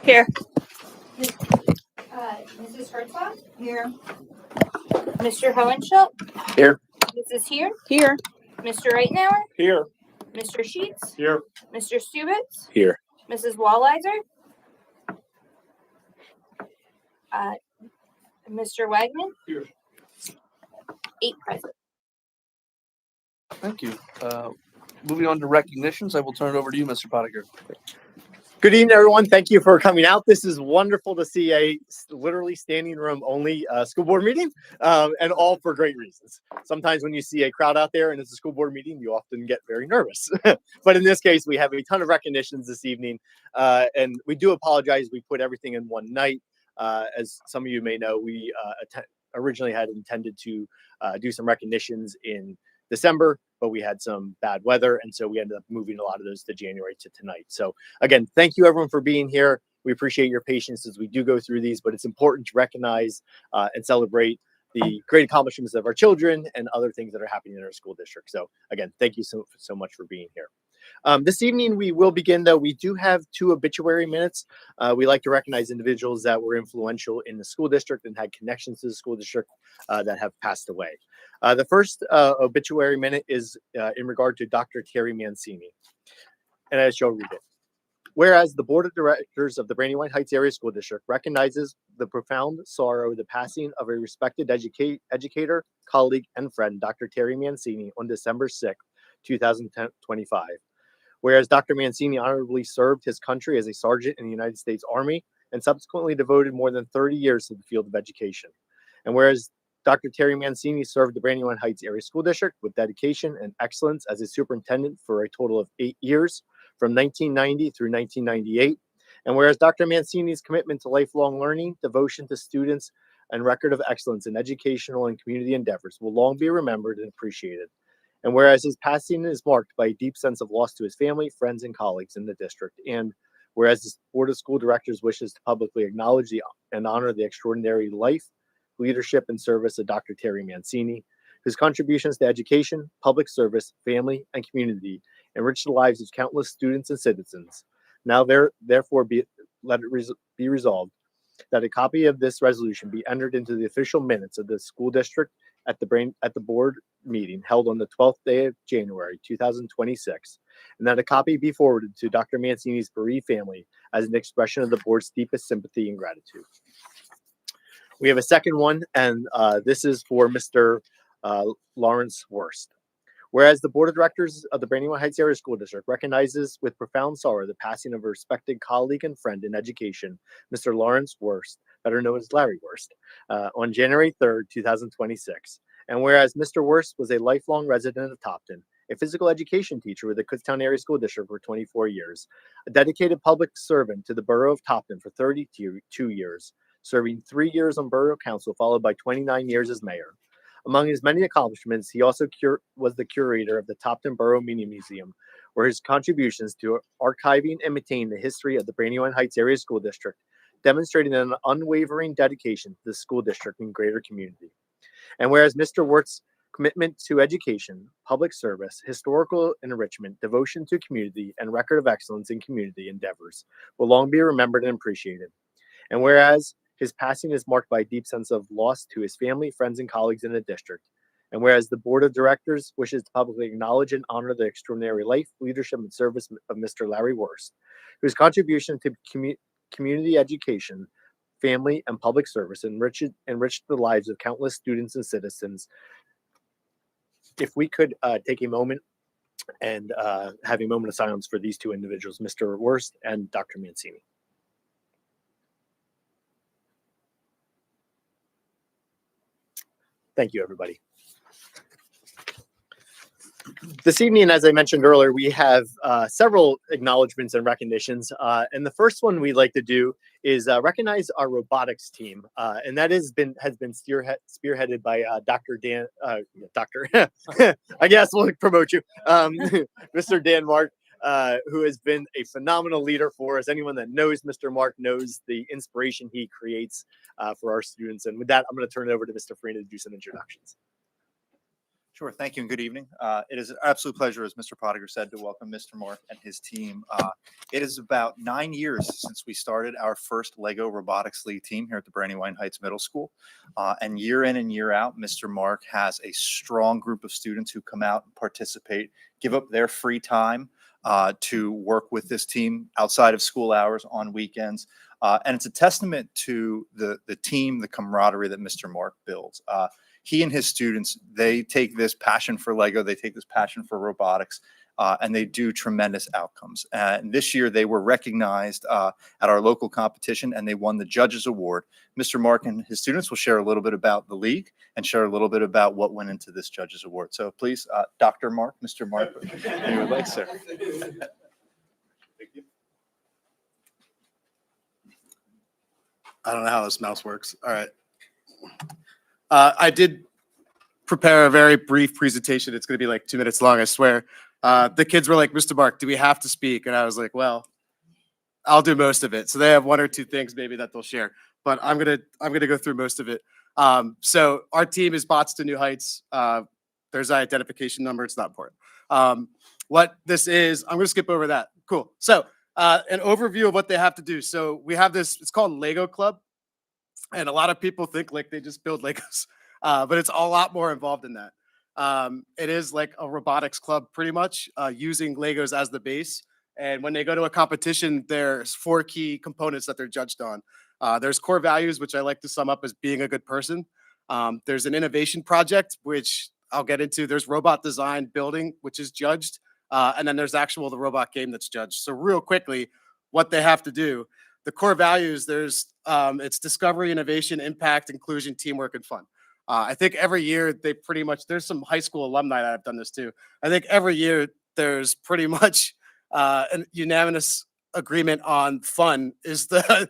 Here. Mrs. Hertzog? Here. Mr. Hohenschildt? Here. Mrs. Here? Here. Mr. Reitenauer? Here. Mr. Sheets? Here. Mr. Stubitz? Here. Mrs. Wallizer? Mr. Wagman? Here. 8 present. Thank you. Moving on to recognitions, I will turn it over to you, Mr. Pottinger. Good evening, everyone. Thank you for coming out. This is wonderful to see a literally standing room only school board meeting, and all for great reasons. Sometimes when you see a crowd out there and it's a school board meeting, you often get very nervous. But in this case, we have a ton of recognitions this evening, and we do apologize. We put everything in one night. As some of you may know, we originally had intended to do some recognitions in December, but we had some bad weather, and so we ended up moving a lot of those to January to tonight. So again, thank you everyone for being here. We appreciate your patience as we do go through these, but it's important to recognize and celebrate the great accomplishments of our children and other things that are happening in our school district. So again, thank you so much for being here. This evening, we will begin, though. We do have 2 obituary minutes. We like to recognize individuals that were influential in the school district and had connections to the school district that have passed away. The first obituary minute is in regard to Dr. Terry Mancini, and I shall read it. Whereas the Board of Directors of the Brandywine Heights Area School District recognizes the profound sorrow of the passing of a respected educator, colleague, and friend, Dr. Terry Mancini, on December 6, 2025. Whereas Dr. Mancini honorably served his country as a sergeant in the United States Army and subsequently devoted more than 30 years to the field of education. And whereas Dr. Terry Mancini served the Brandywine Heights Area School District with dedication and excellence as a superintendent for a total of 8 years, from 1990 through 1998. And whereas Dr. Mancini's commitment to lifelong learning, devotion to students, and record of excellence in educational and community endeavors will long be remembered and appreciated. And whereas his passing is marked by a deep sense of loss to his family, friends, and colleagues in the district. And whereas the Board of School Directors wishes to publicly acknowledge and honor the extraordinary life, leadership, and service of Dr. Terry Mancini, whose contributions to education, public service, family, and community enriched the lives of countless students and citizens. Now therefore let it be resolved that a copy of this resolution be entered into the official minutes of the school district at the board meeting held on the 12th day of January 2026, and that a copy be forwarded to Dr. Mancini's bereaved family as an expression of the board's deepest sympathy and gratitude. We have a second one, and this is for Mr. Lawrence Worst. Whereas the Board of Directors of the Brandywine Heights Area School District recognizes with profound sorrow the passing of a respected colleague and friend in education, Mr. Lawrence Worst, better known as Larry Worst, on January 3rd, 2026. And whereas Mr. Worst was a lifelong resident of Topton, a physical education teacher with the Kutztown Area School District for 24 years, a dedicated public servant to the borough of Topton for 32 years, serving 3 years on borough council, followed by 29 years as mayor. Among his many accomplishments, he also was the curator of the Topton Borough Mini Museum, where his contributions to archiving and maintaining the history of the Brandywine Heights Area School District demonstrated an unwavering dedication to the school district and greater community. And whereas Mr. Wirtz's commitment to education, public service, historical enrichment, devotion to community, and record of excellence in community endeavors will long be remembered and appreciated. And whereas his passing is marked by a deep sense of loss to his family, friends, and colleagues in the district. And whereas the Board of Directors wishes to publicly acknowledge and honor the extraordinary life, leadership, and service of Mr. Larry Worst, whose contribution to community education, family, and public service enriched the lives of countless students and citizens. If we could take a moment and have a moment of silence for these 2 individuals, Mr. Worst and Dr. Mancini. Thank you, everybody. This evening, as I mentioned earlier, we have several acknowledgments and recognitions. And the first one we'd like to do is recognize our robotics team. And that has been spearheaded by Dr. Dan, I guess we'll promote you, Mr. Dan Mark, who has been a phenomenal leader for us. Anyone that knows Mr. Mark knows the inspiration he creates for our students. And with that, I'm going to turn it over to Mr. Farina to do some introductions. Sure. Thank you and good evening. It is an absolute pleasure, as Mr. Prodiger said, to welcome Mr. Mark and his team. It is about 9 years since we started our first Lego Robotics League team here at the Brandywine Heights Middle School. And year in and year out, Mr. Mark has a strong group of students who come out and participate, give up their free time to work with this team outside of school hours on weekends. And it's a testament to the team, the camaraderie that Mr. Mark builds. He and his students, they take this passion for Lego, they take this passion for robotics, and they do tremendous outcomes. And this year they were recognized at our local competition and they won the Judges Award. Mr. Mark and his students will share a little bit about the league and share a little bit about what went into this Judges Award. So please, Dr. Mark, Mr. Mark, if you would like, sir. Thank you. I don't know how this mouse works. All right. I did prepare a very brief presentation. It's going to be like 2 minutes long, I swear. The kids were like, Mr. Mark, do we have to speak? And I was like, well, I'll do most of it. So they have 1 or 2 things maybe that they'll share, but I'm gonna go through most of it. So our team is Bots to New Heights. There's an identification number. It's not important. What this is, I'm gonna skip over that. Cool. So an overview of what they have to do. So we have this, it's called Lego Club. And a lot of people think like they just build Legos, but it's a lot more involved in that. It is like a robotics club pretty much, using Legos as the base. And when they go to a competition, there's 4 key components that they're judged on. There's core values, which I like to sum up as being a good person. There's an innovation project, which I'll get into. There's robot design building, which is judged. And then there's the robot game that's judged. So real quickly, what they have to do. The core values, it's discovery, innovation, impact, inclusion, teamwork, and fun. I think every year they pretty much, there's some high school alumni that have done this too. I think every year there's pretty much a unanimous agreement on fun is the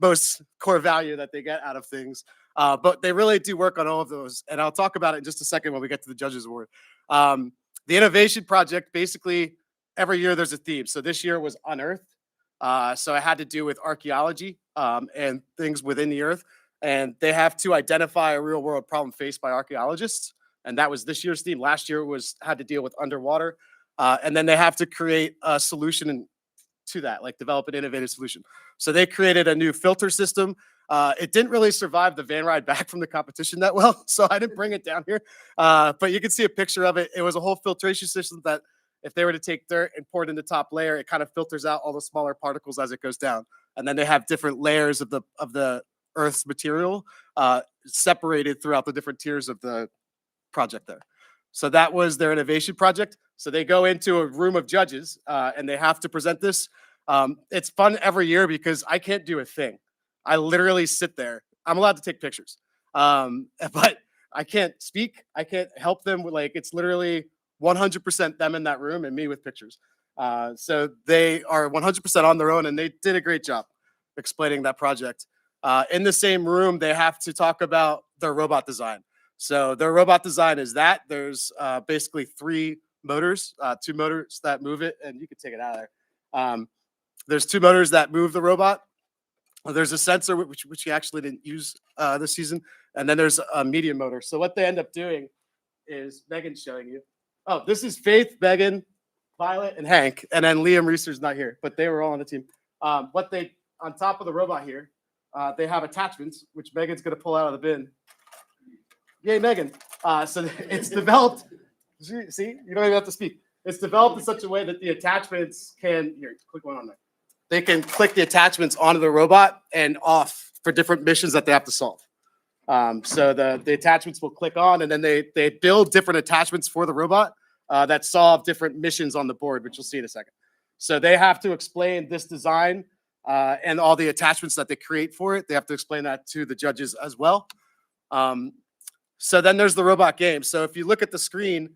most core value that they get out of things. But they really do work on all of those. And I'll talk about it in just a second when we get to the Judges Award. The innovation project, basically every year there's a theme. So this year was Unearthed. So it had to do with archaeology and things within the earth. And they have to identify a real world problem faced by archaeologists. And that was this year's theme. Last year had to deal with underwater. And then they have to create a solution to that, like develop an innovative solution. So they created a new filter system. It didn't really survive the van ride back from the competition that well. So I didn't bring it down here. But you can see a picture of it. It was a whole filtration system that if they were to take dirt and pour it in the top layer, it kind of filters out all the smaller particles as it goes down. And then they have different layers of the Earth's material separated throughout the different tiers of the project there. So that was their innovation project. So they go into a room of judges and they have to present this. It's fun every year because I can't do a thing. I literally sit there. I'm allowed to take pictures, but I can't speak. I can't help them with it's literally 100% them in that room and me with pictures. So they are 100% on their own and they did a great job explaining that project. In the same room, they have to talk about their robot design. So their robot design is that there's basically 3 motors, 2 motors that move it, and you can take it out of there. There's 2 motors that move the robot. There's a sensor, which we actually didn't use this season, and then there's a medium motor. So what they end up doing is Megan's showing you. Oh, this is Faith, Megan, Violet, and Hank, and then Liam Reeser's not here, but they were all on the team. On top of the robot here, they have attachments, which Megan's going to pull out of the bin. Yay, Megan. So it's developed. See, you don't even have to speak. It's developed in such a way that the attachments can, here, click one on there. They can click the attachments onto the robot and off for different missions that they have to solve. So the attachments will click on and then they build different attachments for the robot that solve different missions on the board, which you'll see in a second. So they have to explain this design and all the attachments that they create for it. They have to explain that to the judges as well. So then there's the robot game. So if you look at the screen,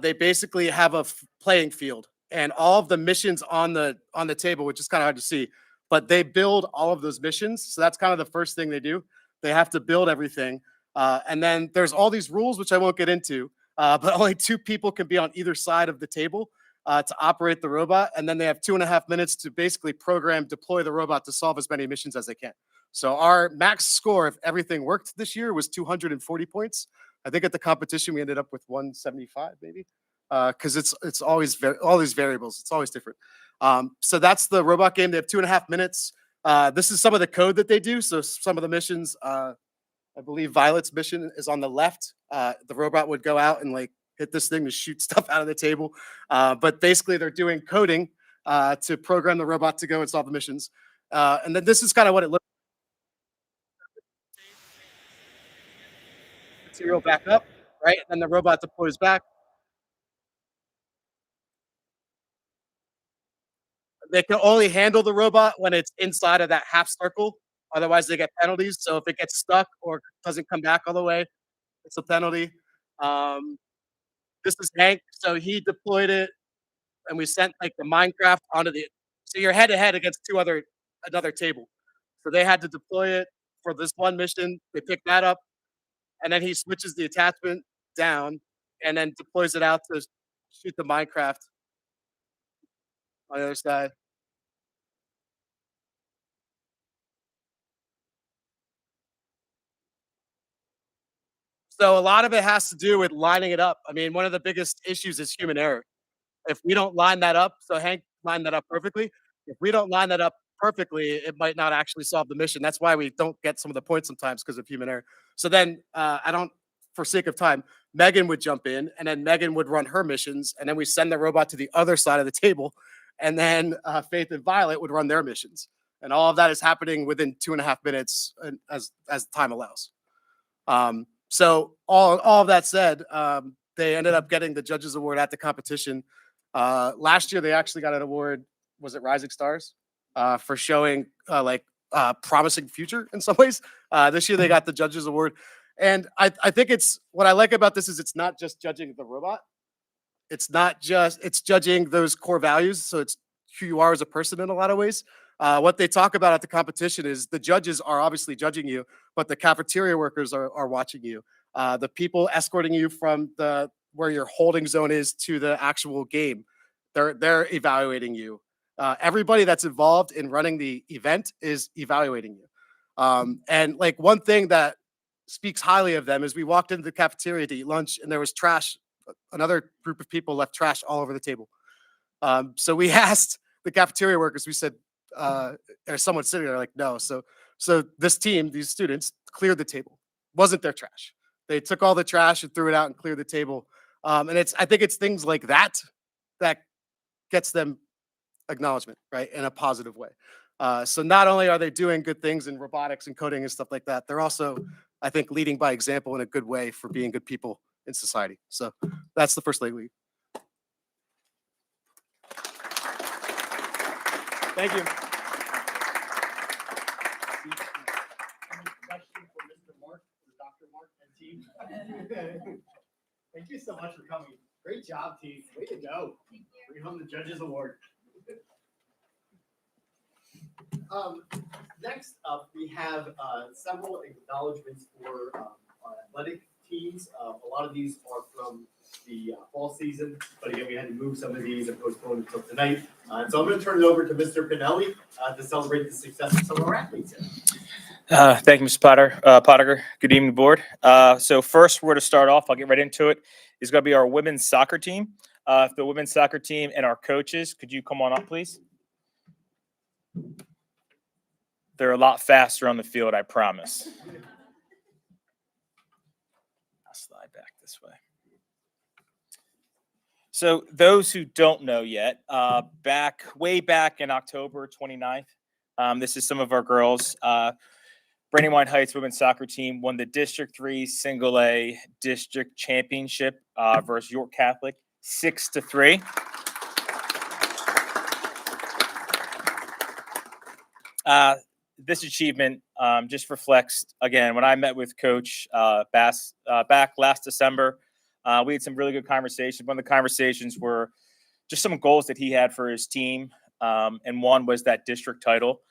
they basically have a playing field and all of the missions on the table, which is kind of hard to see, but they build all of those missions. So that's kind of the first thing they do. They have to build everything. And then there's all these rules, which I won't get into, but only 2 people can be on either side of the table to operate the robot. And then they have 2.5 minutes to basically deploy the robot to solve as many missions as they can. So our max score, if everything worked this year, was 240 points. I think at the competition we ended up with 175 maybe, because it's always all these variables. It's always different. So that's the robot game. They have 2.5 minutes. This is some of the code that they do. So some of the missions, I believe Violet's mission is on the left. The robot would go out and like hit this thing to shoot stuff out of the table. But basically they're doing coding to program the robot to go and solve the missions. And then this is kind of what it looks like. Material back up, right? And then the robot deploys back. They can only handle the robot when it's inside of that half circle. Otherwise, they get penalties. So if it gets stuck or doesn't come back all the way, it's a penalty. This is Hank. So he deployed it, and we sent like the Minecraft onto the. So you're head to head against another table. So they had to deploy it for this one mission. They picked that up, and then he switches the attachment down, and then deploys it out to shoot the Minecraft on the other side. So a lot of it has to do with lining it up. I mean, one of the biggest issues is human error. If we don't line that up, so Hank lined that up perfectly. If we don't line that up perfectly, it might not actually solve the mission. That's why we don't get some of the points sometimes because of human error. So then I don't, for sake of time, Megan would jump in and then Megan would run her missions. And then we send the robot to the other side of the table. And then Faith and Violet would run their missions. And all of that is happening within 2.5 minutes as time allows. So all of that said, they ended up getting the judges award at the competition. Last year, they actually got an award. Was it Rising Stars for showing promising future in some ways? This year, they got the judges award. And I think what I like about this is it's not just judging the robot. It's judging those core values. So it's who you are as a person in a lot of ways. What they talk about at the competition is the judges are obviously judging you, but the cafeteria workers are watching you. The people escorting you from where your holding zone is to the actual game, they're evaluating you. Everybody that's involved in running the event is evaluating you. And like one thing that speaks highly of them is we walked into the cafeteria to eat lunch and there was trash. Another group of people left trash all over the table. So we asked the cafeteria workers, we said, there's someone sitting there like, no. So this team, these students cleared the table. Wasn't their trash. They took all the trash and threw it out and cleared the table. And I think it's things like that gets them acknowledgement, right, in a positive way. So not only are they doing good things in robotics and coding and stuff like that, they're also, I think, leading by example in a good way for being good people in society. So that's the First Lady League. Thank you. Any question for Mr. Mark or Dr. Mark and team? Thank you so much for coming. Great job, team. Way to go. Bring home the Judges Award. Next up, we have several acknowledgements for our athletic teams. A lot of these are from the fall season, but again, we had to move some of these and postpone until tonight. So I'm going to turn it over to Mr. Pinelli to celebrate the success of some of our athletes here. Thank you, Mr. Pottinger. Good evening, board. So first, we're to start off. I'll get right into it. Is going to be our women's soccer team. The women's soccer team and our coaches. Could you come on up, please? They're a lot faster on the field, I promise. I'll slide back this way. So those who don't know yet, way back in October 29th, this is some of our girls. Brandywine Heights women's soccer team won the District 3 Single A District Championship versus York Catholic, 6-3. This achievement just reflects, again, when I met with Coach Bass back last December, we had some really good conversations. One of the conversations were just some goals that he had for his team, and one was that district title.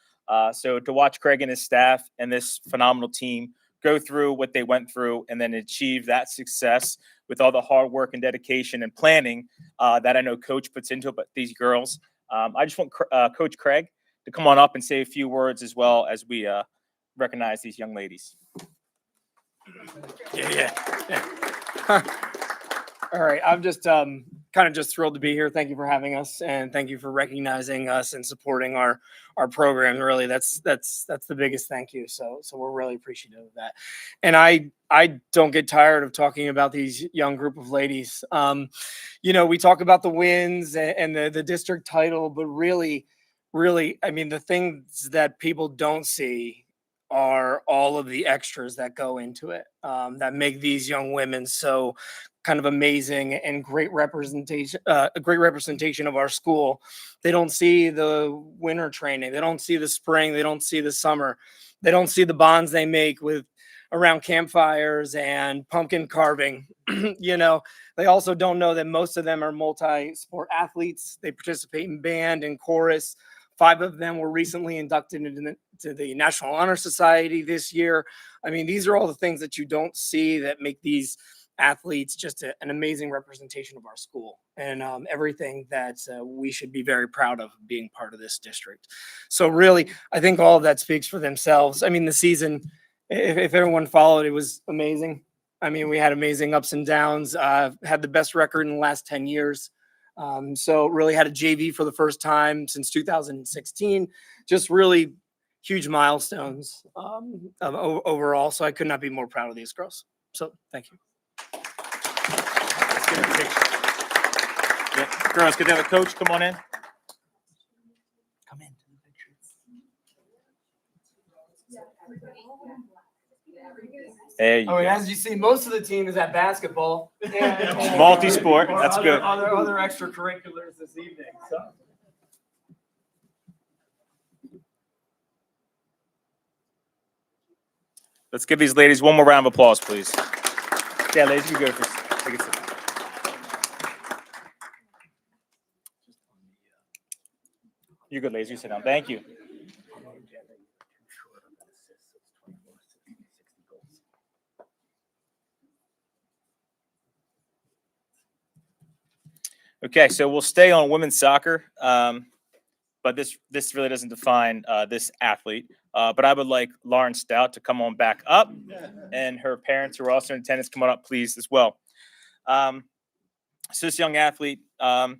So to watch Craig and his staff and this phenomenal team go through what they went through and then achieve that success with all the hard work and dedication and planning that I know Coach puts into it, but these girls, I just want Coach Craig to come on up and say a few words as well as we recognize these young ladies. Yeah. All right. I'm just kind of just thrilled to be here. Thank you for having us, and thank you for recognizing us and supporting our program. Really, that's the biggest thank you. So we're really appreciative of that. And I don't get tired of talking about these young group of ladies. We talk about the wins and the district title, but really, I mean, the things that people don't see are all of the extras that go into it, that make these young women so kind of amazing and great representation, a great representation of our school. They don't see the winter training. They don't see the spring. They don't see the summer. They don't see the bonds they make with around campfires and pumpkin carving. They also don't know that most of them are multi-sport athletes. They participate in band and chorus. 5 of them were recently inducted into the National Honor Society this year. I mean, these are all the things that you don't see that make these athletes just an amazing representation of our school, and everything that we should be very proud of being part of this district. So really, I think all of that speaks for themselves. I mean, the season, if everyone followed, it was amazing. I mean, we had amazing ups and downs, had the best record in the last 10 years. So really had a JV for the first time since 2016, just really huge milestones overall. So I could not be more proud of these girls. So thank you. Let's get a picture. Yeah. Girls, could they have a coach come on in? Come in. There you Oh, and go. as you see, most of the team is at basketball. Multi-sport, Or that's good. Other extracurriculars this evening. So. Let's give these ladies one more round of applause, please. Yeah, ladies, you go first. Take a seat. You're good, ladies. You sit down. Thank you. Okay, so we'll stay on women's soccer, but this really doesn't define this athlete. But I would like Lauren Stout to come on back up, and her parents who are also in attendance, come on up, please, as well. So this young athlete, I'll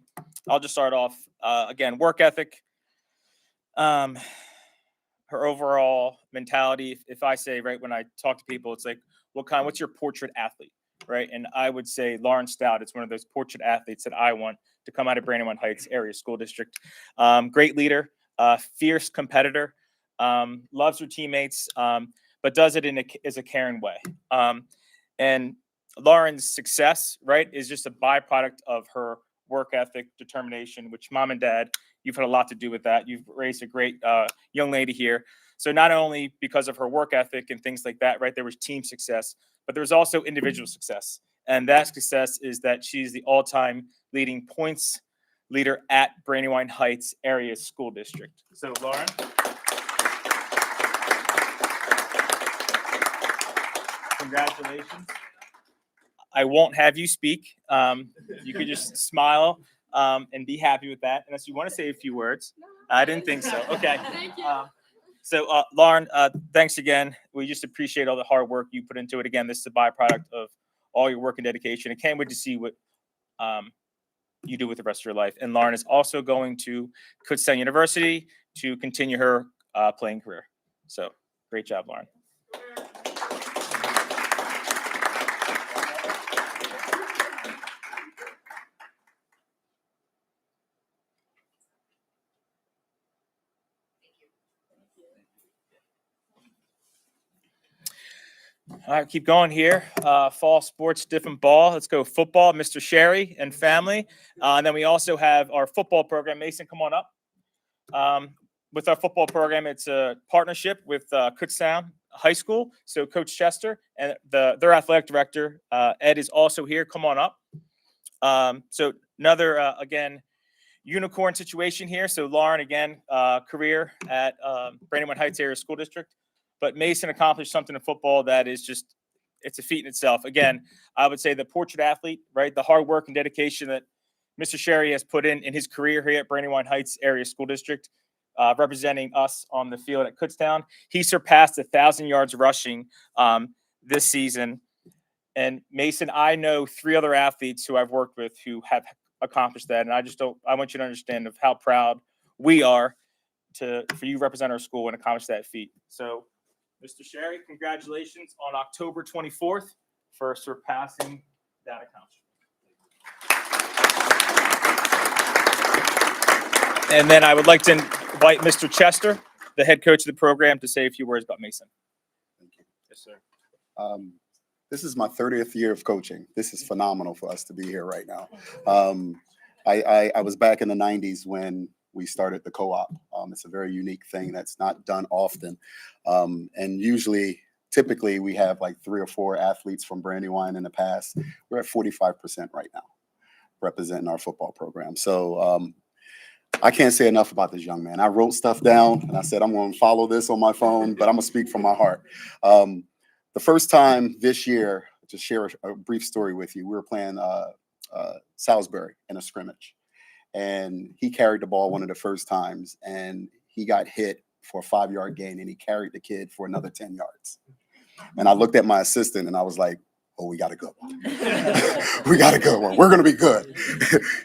just start off, again, work ethic, her overall mentality. If I say, right, when I talk to people, it's like, what's your portrait athlete, right? And I would say Lauren Stout is one of those portrait athletes that I want to come out of Brandywine Heights Area School District. Great leader, fierce competitor, loves her teammates, but does it as a caring way. And Lauren's success, right, is just a byproduct of her work ethic, determination, which mom and dad, you've had a lot to do with that. You've raised a great young lady here. So not only because of her work ethic and things like that, right, there was team success, but there was also individual success. And that success is that she's the all-time leading points leader at Brandywine Heights Area School District. So Lauren. Congratulations. I won't have you speak. You could just smile and be happy with that, unless you want to say a few words. I didn't think so. Okay. Thank you. So Lauren, thanks again. We just appreciate all the hard work you put into it. Again, this is a byproduct of all your work and dedication. I can't wait to see what you do with the rest of your life. And Lauren is also going to Kutztown University to continue her playing career. So great job, Lauren. All right, keep going here. Fall sports, different ball. Let's go football, Mr. Sherry and family. And then we also have our football program. Mason, come on up. With our football program, it's a partnership with Kutztown High School. So Coach Chester and their athletic director, Ed, is also here. Come on up. So another, again, unicorn situation here. So Lauren, again, career at Brandywine Heights Area School District. But Mason accomplished something in football that is just, it's a feat in itself. Again, I would say the portrait athlete, right? The hard work and dedication that Mr. Sherry has put in his career here at Brandywine Heights Area School District, representing us on the field at Kutztown. He surpassed 1,000 yards rushing this season. And Mason, I know 3 other athletes who I've worked with who have accomplished that. And I want you to understand of how proud we are for you to represent our school and accomplish that feat. So, Mr. Sherry, congratulations on October 24th for surpassing that accomplishment. And then I would like to invite Mr. Chester, the head coach of the program, to say a few words about Mason. Thank you. Yes, sir. This is my 30th year of coaching. This is phenomenal for us to be here right now. I was back in the 90s when we started the co-op. It's a very unique thing that's not done often. And typically we have like 3 or 4 athletes from Brandywine in the past. We're at 45% right now, representing our football program. So I can't say enough about this young man. I wrote stuff down and I said, I'm going to follow this on my phone, but I'm going to speak from my heart. The first time this year, to share a brief story with you, we were playing Salisbury in a scrimmage. And he carried the ball one of the first times, and he got hit for a 5-yard gain, and he carried the kid for another 10 yards. And I looked at my assistant, and I was like, oh, we got a good one. We got a good one. We're going to be good.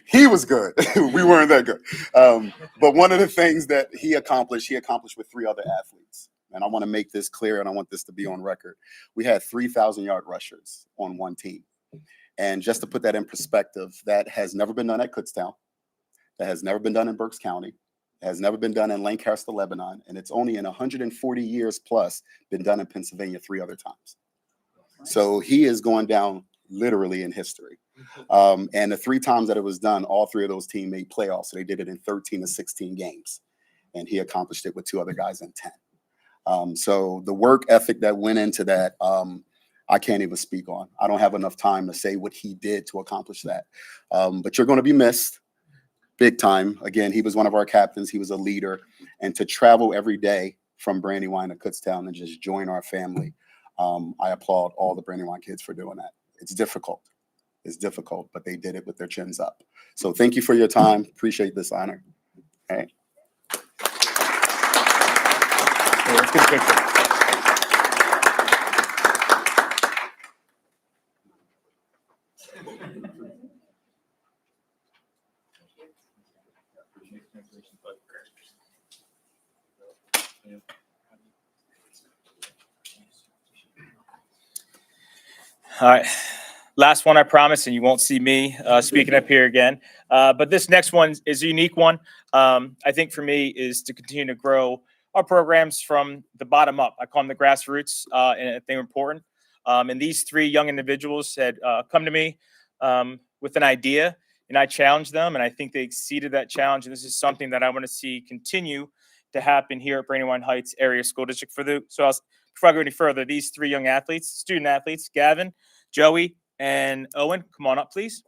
He was good. We weren't that good. But one of the things that he accomplished with 3 other athletes. And I want to make this clear, and I want this to be on record. We had 3,000-yard rushers on one team. And just to put that in perspective, that has never been done at Kutztown. That has never been done in Berks County. It has never been done in Lancaster, Lebanon. And it's only in 140 years plus been done in Pennsylvania 3 other times. So he is going down literally in history. And the 3 times that it was done, all 3 of those teams made playoffs. So they did it in 13 to 16 games. And he accomplished it with 2 other guys in 10. So the work ethic that went into that, I can't even speak on. I don't have enough time to say what he did to accomplish that. But you're going to be missed big time. Again, he was one of our captains. He was a leader. And to travel every day from Brandywine to Kutztown and just join our family, I applaud all the Brandywine kids for doing that. It's difficult. It's difficult, but they did it with their chins up. So thank you for your time. Appreciate this honor. All right. Yeah, let's get a picture. All right. Last one, I promise, and you won't see me speaking up here again. But this next one is a unique one. I think for me is to continue to grow our programs from the bottom up. I call them the grassroots, and I think they're important. And these 3 young individuals had come to me with an idea, and I challenged them, and I think they exceeded that challenge. And this is something that I want to see continue to happen here at Brandywine Heights Area School District. Before I go any further, these 3 young athletes, student athletes, Gavin, Joey, and Owen, come on up, please.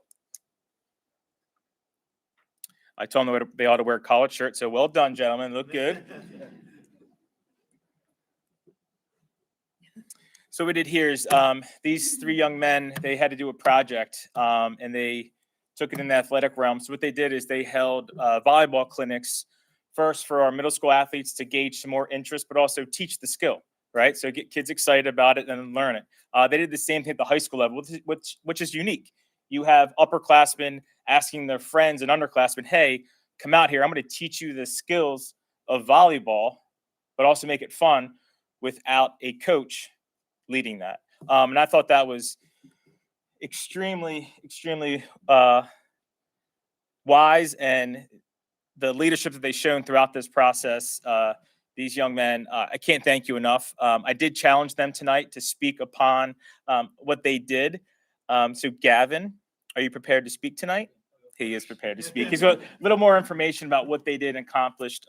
I told them they ought to wear a collared shirt, so well done, gentlemen. Look good. So what we did here is these 3 young men, they had to do a project, and they took it in the athletic realm. So what they did is they held volleyball clinics first for our middle school athletes to gauge some more interest, but also teach the skill, right? So get kids excited about it and learn it. They did the same thing at the high school level, which is unique. You have upperclassmen asking their friends and underclassmen, hey, come out here. I'm going to teach you the skills of volleyball, but also make it fun without a coach leading that. And I thought that was extremely, extremely wise, and the leadership that they've shown throughout this process, these young men, I can't thank you enough. I did challenge them tonight to speak upon what they did. So Gavin, are you prepared to speak tonight? He is prepared to speak. He's got a little more information about what they did and accomplished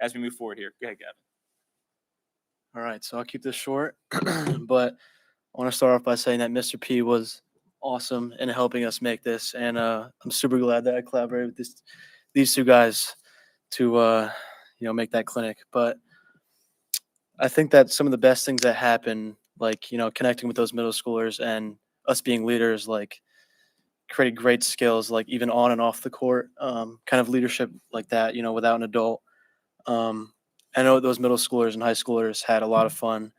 as we move forward here. Go ahead, Gavin. All right, so I'll keep this short, but I want to start off by saying that Mr. P was awesome in helping us make this, and I'm super glad that I collaborated with these 2 guys to make that clinic. But I think that some of the best things that happen, like connecting with those middle schoolers and us being leaders, like created great skills, like even on and off the court, kind of leadership like that, without an adult. I know those middle schoolers and high schoolers had a lot of fun.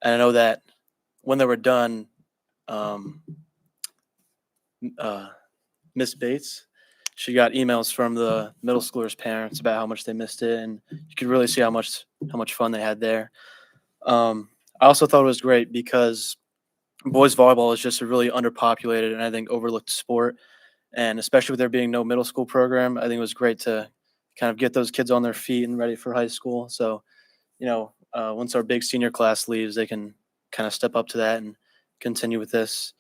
And I know that when they were done, Miss Bates, she got emails from the middle schoolers' parents about how much they missed it, and you could really see how much fun they had there. I also thought it was great because boys volleyball is just a really underpopulated and I think overlooked sport, and especially with there being no middle school program, I think it was great to kind of get those kids on their feet and ready for high school. So, once our big senior class leaves, they can kind of step up to that and continue with this.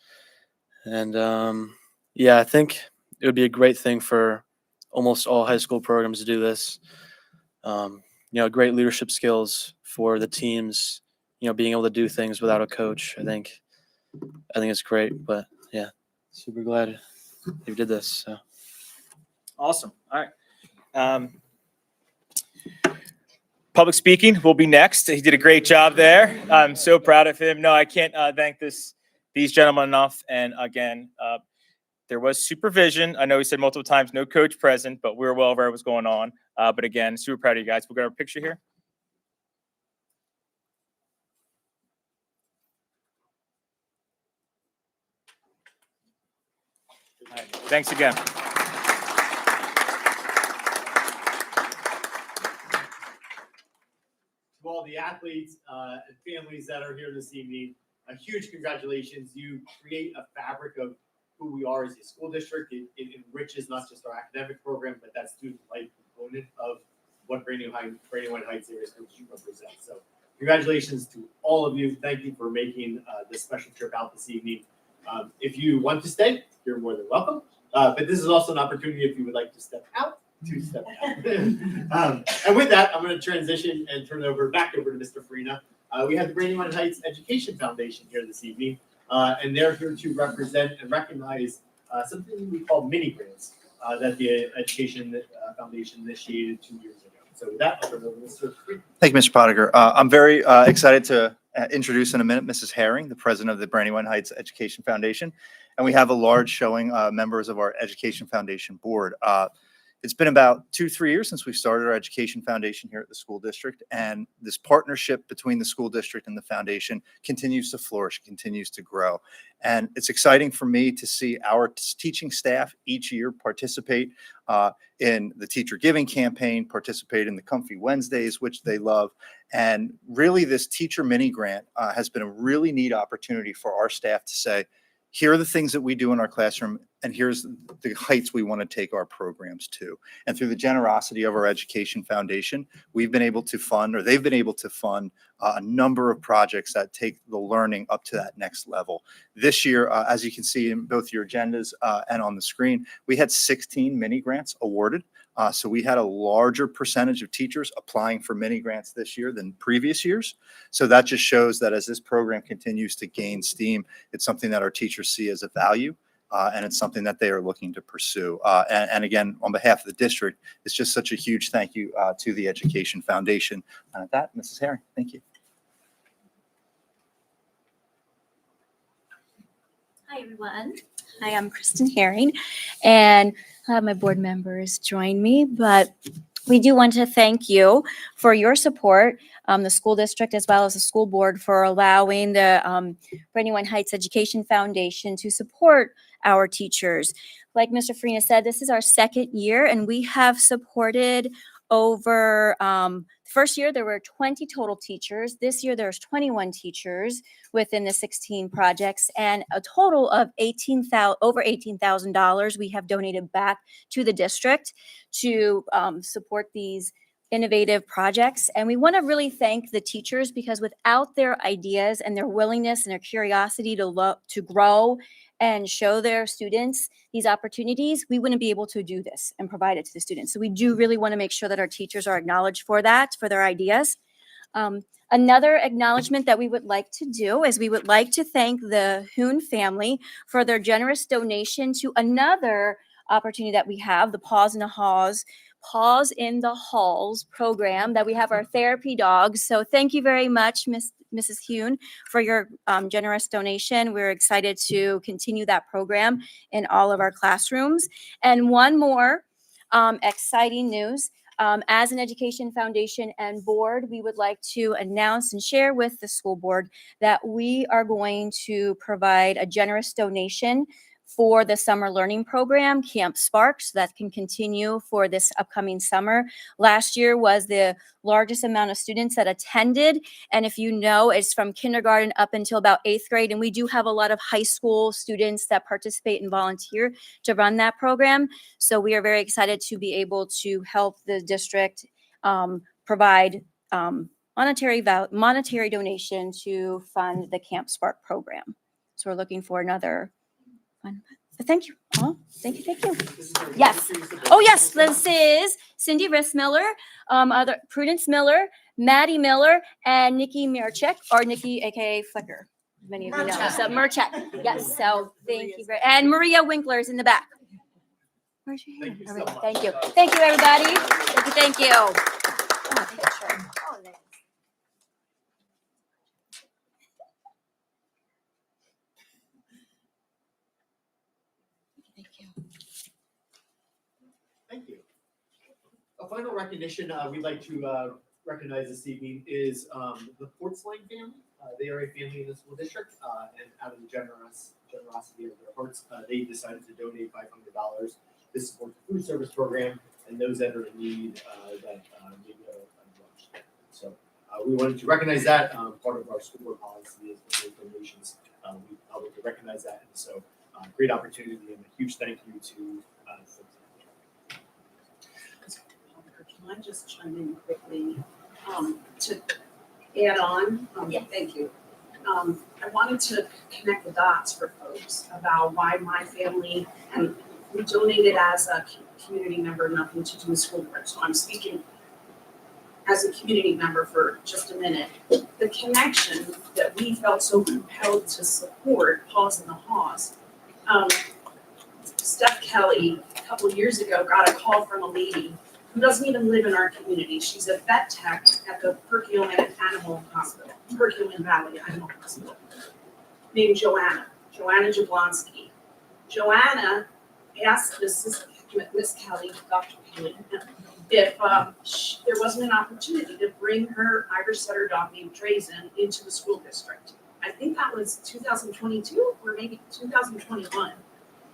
And I think it would be a great thing for almost all high school programs to do this. Great leadership skills for the teams, being able to do things without a coach. I think it's great, but yeah, super glad you did this. So. Awesome. All right. Public speaking will be next. He did a great job there. I'm so proud of him. No, I can't thank these gentlemen enough. And again, there was supervision. I know he said multiple times, no coach present, but we were well aware of what was going on. But again, super proud of you guys. We'll get our picture here. All right. Thanks again. To all the athletes and families that are here this evening, a huge congratulations. You create a fabric of who we are as a school district. It enriches not just our academic program, but that student life component of what Brandywine Heights Area School District represents. So congratulations to all of you. Thank you for making this special trip out this evening. If you want to stay, you're more than welcome. But this is also an opportunity if you would like to step out. And with that, I'm going to transition and turn it back over to Mr. Farina. We have the Brandywine Heights Education Foundation here this evening, and they're here to represent and recognize something we call mini grants that the Education Foundation initiated 2 years ago. So with that, I'll turn it over to Mr. Farina. Thank you, Mr. Pottinger. I'm very excited to introduce in a minute Mrs. Herring, the president of the Brandywine Heights Education Foundation. And we have a large showing members of our Education Foundation board. It's been about 2-3 years since we started our Education Foundation here at the school district, and this partnership between the school district and the foundation continues to flourish, continues to grow. And it's exciting for me to see our teaching staff each year participate in the Teacher Giving campaign, participate in the Comfy Wednesdays, which they love. And really, this teacher mini grant has been a really neat opportunity for our staff to say, here are the things that we do in our classroom, and here's the heights we want to take our programs to. And through the generosity of our Education Foundation, we've been able to fund, or they've been able to fund, a number of projects that take the learning up to that next level. This year, as you can see in both your agendas and on the screen, we had 16 mini grants awarded. So we had a larger percentage of teachers applying for mini grants this year than previous years. So that just shows that as this program continues to gain steam, it's something that our teachers see as a value, and it's something that they are looking to pursue. And again, on behalf of the district, it's just such a huge thank you to the Education Foundation. And at that, Mrs. Herring, thank you. Hi, everyone. Hi, I'm Kristen Herring, and my board members join me, but we do want to thank you for your support, the school district as well as the school board, for allowing the Brandywine Heights Education Foundation to support our teachers. Like Mr. Farina said, this is our second year, and we have supported over first year there were 20 total teachers. This year there's 21 teachers within the 16 projects, and a total of over $18,000 we have donated back to the district to support these innovative projects. And we want to really thank the teachers, because without their ideas and their willingness and their curiosity to grow and show their students these opportunities, we wouldn't be able to do this and provide it to the students. So we do really want to make sure that our teachers are acknowledged for that, for their ideas. Another acknowledgement that we would like to do is we would like to thank the Hoon family for their generous donation to another opportunity that we have, the Paws in the Halls program that we have, our therapy dogs. So thank you very much, Mrs. Hune, for your generous donation. We're excited to continue that program in all of our classrooms. And one more exciting news. As an education foundation and board, we would like to announce and share with the school board that we are going to provide a generous donation for the summer learning program, Camp Sparks, that can continue for this upcoming summer. Last year was the largest amount of students that attended. And if you know, it's from kindergarten up until about 8th grade. And we do have a lot of high school students that participate and volunteer to run that program. So we are very excited to be able to help the district provide monetary donation to fund the Camp Spark program. So we're looking for another fun. Thank you. Oh, thank you. Thank you. Yes. Oh, yes. This is Cindy Rissmiller, Prudence Miller, Maddie Miller, and Nikki Mirchek, or Nikki, aka Flicker. Many of you know. So Mirchek. Yes. So thank you very. And Maria Winkler's in the back. Where's your hand? All right, thank you. Thank you, everybody. Thank you. Thank you. Oh, thank you, sure. Oh, thanks. Thank you. Thank you. A final recognition we'd like to recognize this evening is the Portsline family. They are a family in the school district, and out of the generosity of their hearts, they decided to donate $500 to support the food service program and those that are in need that maybe have a lunch. So we wanted to recognize that. Part of our school board policy is to make donations. We would recognize that, and so great opportunity and a huge thank you to. Can I just chime in quickly to add on? Thank you. I wanted to connect the dots for folks about why my family, and we donated as a community member, nothing to do with school board. So I'm speaking as a community member for just a minute. The connection that we felt so compelled to support Paws in the Haws. Steph Kelly, a couple of years ago, got a call from a lady who doesn't even live in our community. She's a vet tech at the Perkiomen Animal Hospital, Perkiomen Valley Animal Hospital, named Joanna Jablonski. Joanna asked Miss Kelly, Dr. Kelly, if there wasn't an opportunity to bring her Irish setter dog named Drazen into the school district. I think that was 2022 or maybe 2021.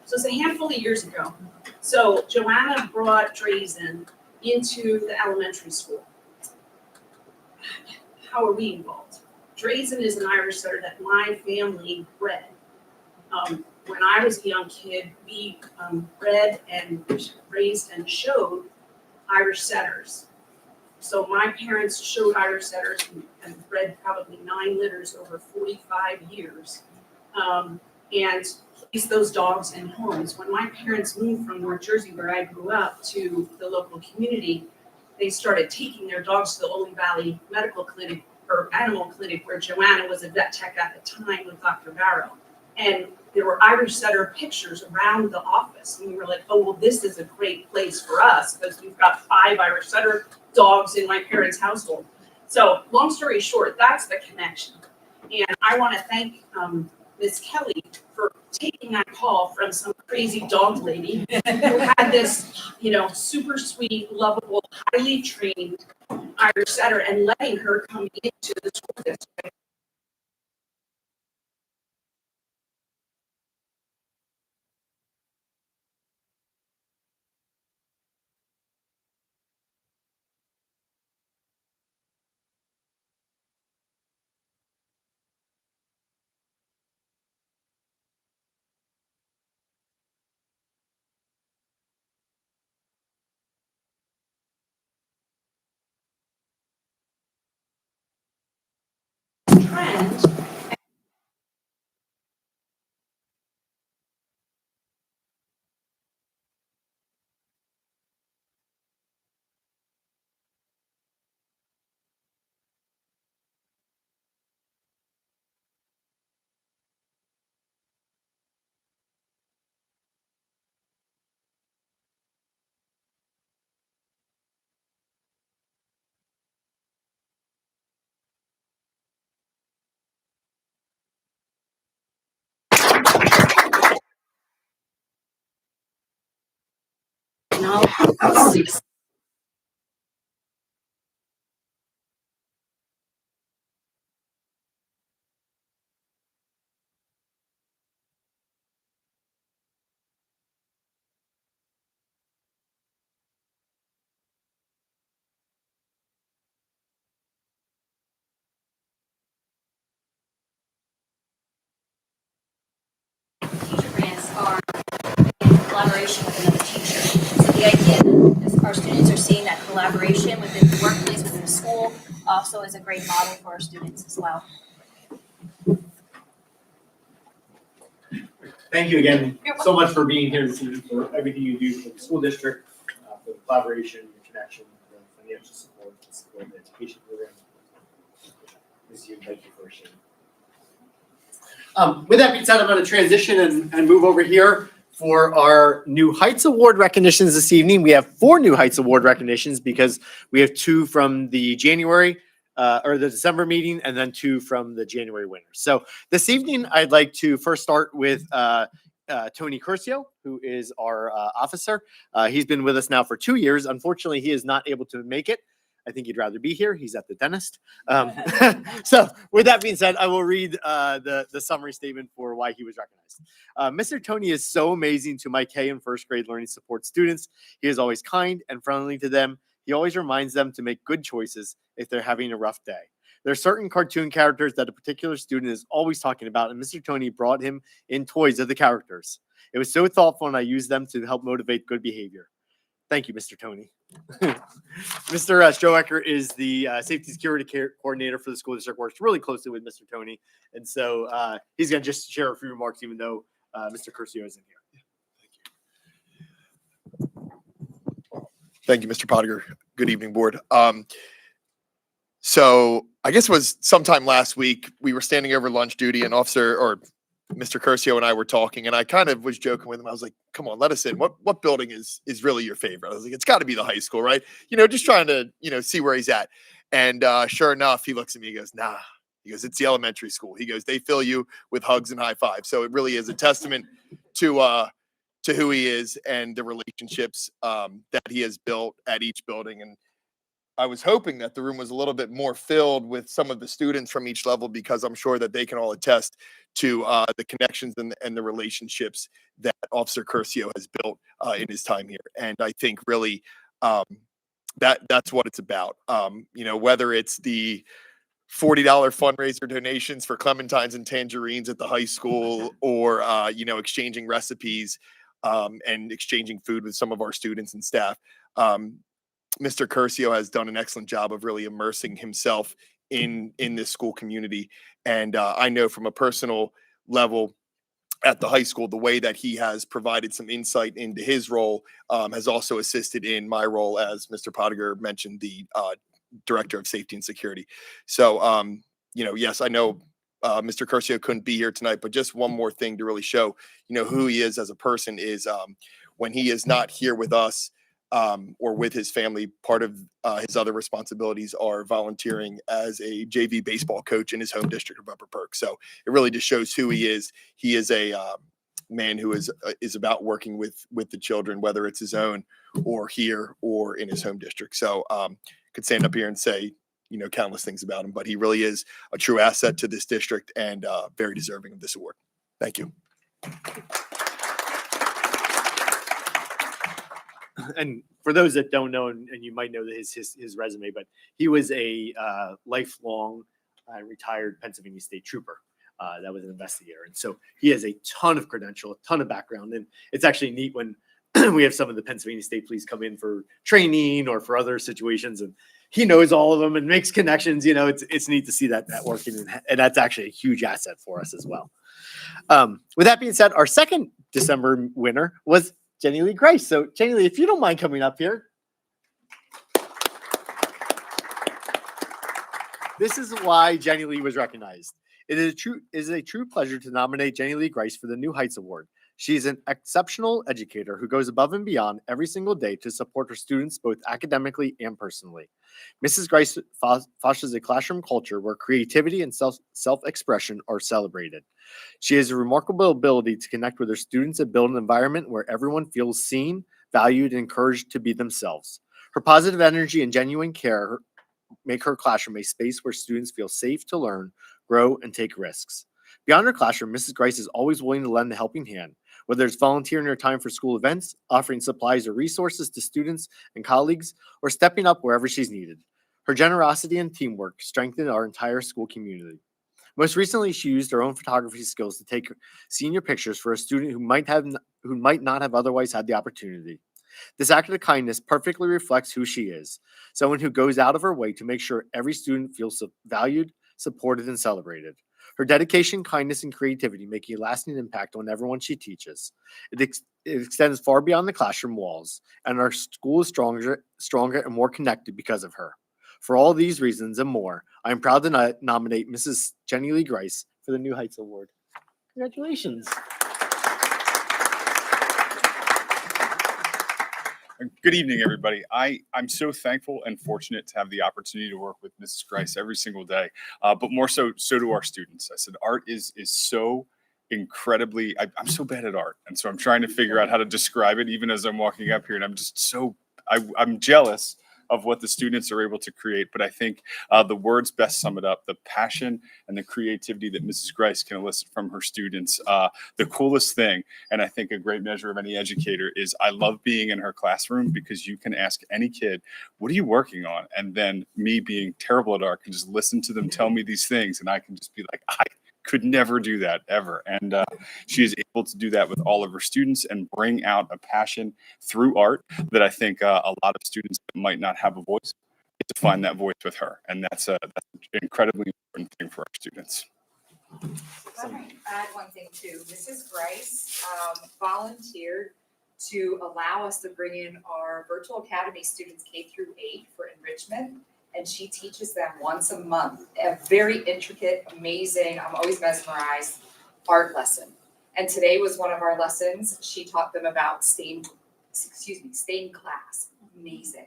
So it's a handful of years ago. So Joanna brought Drazen into the elementary school. How are we involved? Drazen is an Irish setter that my family bred. When I was a young kid, we bred and raised and showed Irish setters. So my parents showed Irish setters and bred probably 9 litters over 45 years. And placed those dogs in homes. When my parents moved from North Jersey, where I grew up, to the local community, they started taking their dogs to the Ole Valley Medical Clinic or Animal Clinic, where Joanna was a vet tech at the time with Dr. Barrow. And there were Irish setter pictures around the office. And we were like, oh, well, this is a great place for us because we've got 5 Irish setter dogs in my parents' household. So long story short, that's the connection. And I want to thank Miss Kelly for taking that call from some crazy dog lady who had this, super sweet, lovable, highly trained Irish setter and letting her come into the school district. Trend. No. collaboration within the workplace, within the school, also is a great model for our students as well. Thank you again so much for being here this evening, for everything you do for the school district, for the collaboration, the connection, the financial support, the support, the education program. Miss you, thank you for sharing. With that being said, I'm going to transition and move over here for our New Heights Award recognitions this evening. We have 4 New Heights Award recognitions because we have 2 from the January or the December meeting and then 2 from the January winners. So this evening, I'd like to first start with Tony Curcio, who is our officer. He's been with us now for 2 years. Unfortunately, he is not able to make it. I think he'd rather be here. He's at the dentist. So with that being said, I will read the summary statement for why he was recognized. Mr. Tony is so amazing to my K and first grade learning support students. He is always kind and friendly to them. He always reminds them to make good choices if they're having a rough day. There are certain cartoon characters that a particular student is always talking about, and Mr. Tony brought him in toys of the characters. It was so thoughtful, and I used them to help motivate good behavior. Thank you, Mr. Tony. Mr. Strohecker is the safety security coordinator for the school district, works really closely with Mr. Tony. And so he's going to just share a few remarks, even though Mr. Curcio isn't here. Thank you, Mr. Pottinger. Good evening, board. So I guess it was sometime last week, we were standing over lunch duty and Mr. Curcio and I were talking, and I kind of was joking with him. I was like, come on, let us in. What building is really your favorite? I was like, it's got to be the high school, right? Just trying to, see where he's at. And sure enough, he looks at me, he goes, nah. He goes, it's the elementary school. He goes, they fill you with hugs and high fives. So it really is a testament to who he is and the relationships that he has built at each building. And I was hoping that the room was a little bit more filled with some of the students from each level, because I'm sure that they can all attest to the connections and the relationships that Officer Curcio has built in his time here. And I think really that's what it's about. Whether it's the $40 fundraiser donations for clementines and tangerines at the high school, or exchanging recipes and exchanging food with some of our students and staff. Mr. Curcio has done an excellent job of really immersing himself in this school community. And I know from a personal level at the high school, the way that he has provided some insight into his role has also assisted in my role, as Mr. Pottinger mentioned, the Director of Safety and Security. So, yes, I know Mr. Curcio couldn't be here tonight, but just one more thing to really show, who he is as a person is when he is not here with us, or with his family, part of his other responsibilities are volunteering as a JV baseball coach in his home district of Upper Perk. So it really just shows who he is. He is a man who is about working with the children, whether it's his own or here or in his home district. So could stand up here and say, countless things about him, but he really is a true asset to this district and very deserving of this award. Thank you. And for those that don't know, and you might know his resume, but he was a lifelong retired Pennsylvania State Trooper that was an investigator. And so he has a ton of credential, a ton of background. And it's actually neat when we have some of the Pennsylvania State Police come in for training or for other situations, and he knows all of them and makes connections. It's neat to see that working, and that's actually a huge asset for us as well. With that being said, our second December winner was Jenny Lee Grice. So Jenny Lee, if you don't mind coming up here. This is why Jenny Lee was recognized. It is a true pleasure to nominate Jenny Lee Grice for the New Heights Award. She's an exceptional educator who goes above and beyond every single day to support her students both academically and personally. Mrs. Grice fosters a classroom culture where creativity and self-expression are celebrated. She has a remarkable ability to connect with her students and build an environment where everyone feels seen, valued, and encouraged to be themselves. Her positive energy and genuine care make her classroom a space where students feel safe to learn, grow, and take risks. Beyond her classroom, Mrs. Grice is always willing to lend a helping hand, whether it's volunteering her time for school events, offering supplies or resources to students and colleagues, or stepping up wherever she's needed. Her generosity and teamwork strengthen our entire school community. Most recently, she used her own photography skills to take senior pictures for a student who might not have otherwise had the opportunity. This act of kindness perfectly reflects who she is, someone who goes out of her way to make sure every student feels valued, supported, and celebrated. Her dedication, kindness, and creativity make a lasting impact on everyone she teaches. It extends far beyond the classroom walls, and our school is stronger and more connected because of her. For all these reasons and more, I am proud to nominate Mrs. Jenny Lee Grice for the New Heights Award. Congratulations. Good evening, everybody. I'm so thankful and fortunate to have the opportunity to work with Mrs. Grice every single day, but more so do our students. I said art is so incredibly. I'm so bad at art, and so I'm trying to figure out how to describe it even as I'm walking up here, and I'm just so I'm jealous of what the students are able to create. But I think the words best sum it up: the passion and the creativity that Mrs. Grice can elicit from her students. The coolest thing, and I think a great measure of any educator, is I love being in her classroom because you can ask any kid, what are you working on? And then me being terrible at art can just listen to them tell me these things, and I can just be like, I could never do that ever. And she is able to do that with all of her students and bring out a passion through art that I think a lot of students that might not have a voice get to find that voice with her. And that's an incredibly important thing for our students. I might add one thing too. Mrs. Grice volunteered to allow us to bring in our virtual academy students K through 8 for enrichment. And she teaches them once a month, a very intricate, amazing, I'm always mesmerized, art lesson. And today was one of our lessons. She taught them about stained glass. Amazing.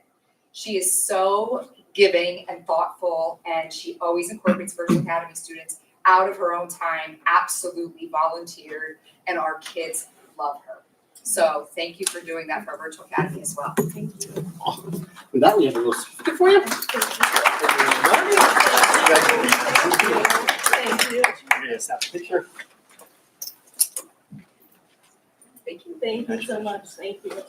She is so giving and thoughtful, and she always incorporates Virtual Academy students out of her own time, absolutely volunteered, and our kids love her. So thank you for doing that for our Virtual Academy as well. Thank you. With that, we have a little certificate for you. Thank you. Yes, have a picture. Thank you. Thank you so much. Thank you.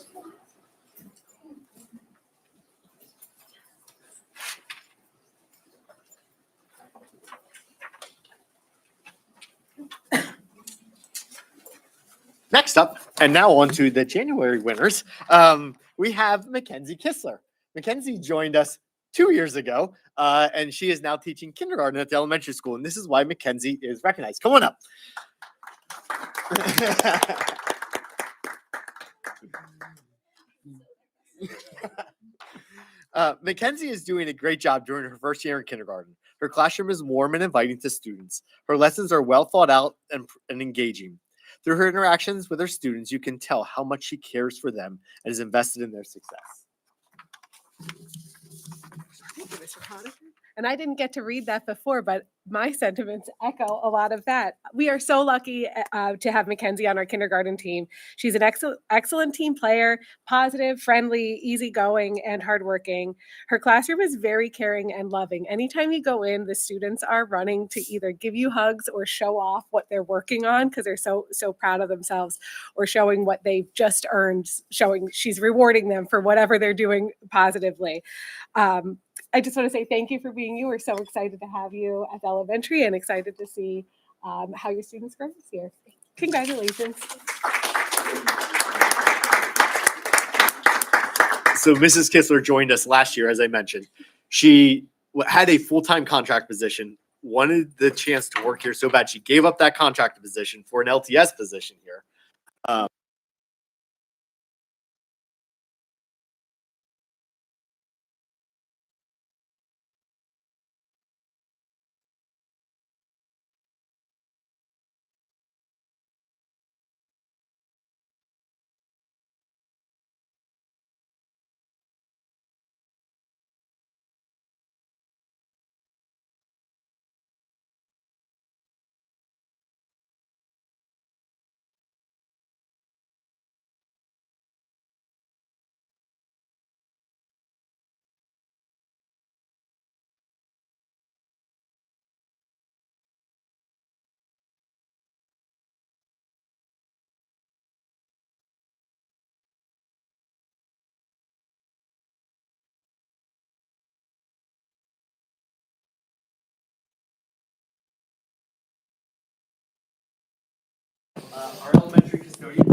Next up, and now on to the January winners, we have Mackenzie Kissler. Mackenzie joined us 2 years ago, and she is now teaching kindergarten at the elementary school, and this is why Mackenzie is recognized. Come on up. Mackenzie is doing a great job during her first year in kindergarten. Her classroom is warm and inviting to students. Her lessons are well thought out and engaging. Through her interactions with her students, you can tell how much she cares for them and is invested in their success. Thank you, Mr. Potter. And I didn't get to read that before, but my sentiments echo a lot of that. We are so lucky to have Mackenzie on our kindergarten team. She's an excellent team player, positive, friendly, easygoing, and hardworking. Her classroom is very caring and loving. Anytime you go in, the students are running to either give you hugs or show off what they're working on because they're so proud of themselves, or showing what they've just earned, showing she's rewarding them for whatever they're doing positively. I just want to say thank you for being you. We're so excited to have you at the elementary and excited to see how your students grow this year. Congratulations. So Mrs. Kissler joined us last year, as I mentioned. She had a full-time contract position, wanted the chance to work here so bad she gave up that contract position for an LTS position here. Our elementary custodian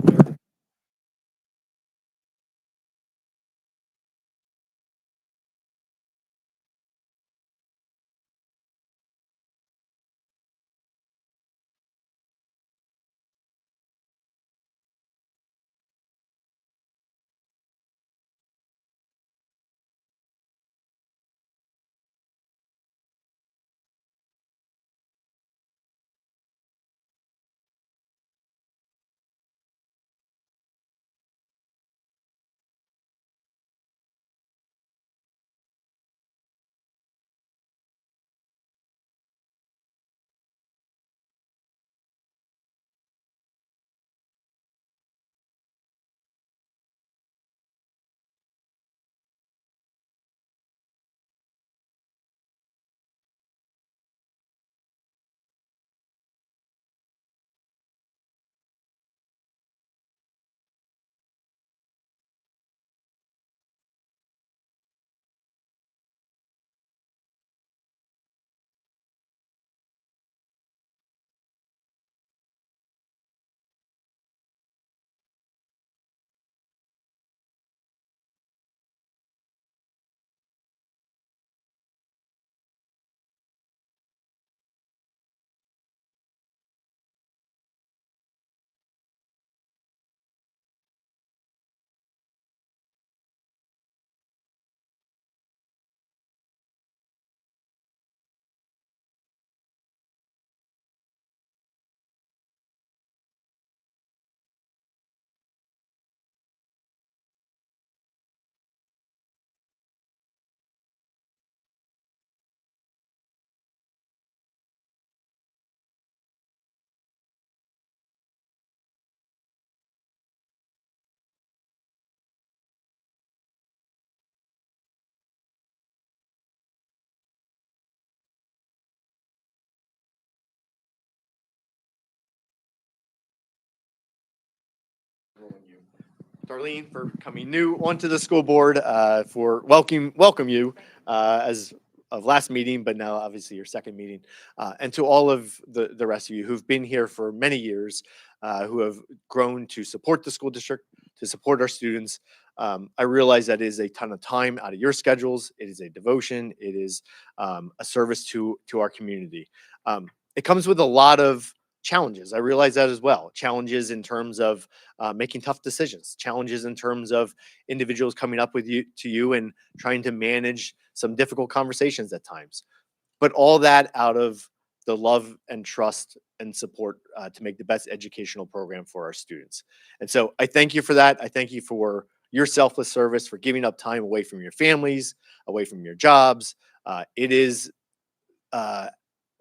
Darlene, for coming new onto the school board, for welcome you as of last meeting, but now obviously your second meeting, and to all of the rest of you who've been here for many years, who have grown to support the school district, to support our students. I realize that is a ton of time out of your schedules. It is a devotion. It is a service to our community. It comes with a lot of challenges. I realize that as well. Challenges in terms of making tough decisions. Challenges in terms of individuals coming up with you and trying to manage some difficult conversations at times. But all that out of the love and trust and support to make the best educational program for our students. And so I thank you for that. I thank you for your selfless service, for giving up time away from your families, away from your jobs. It is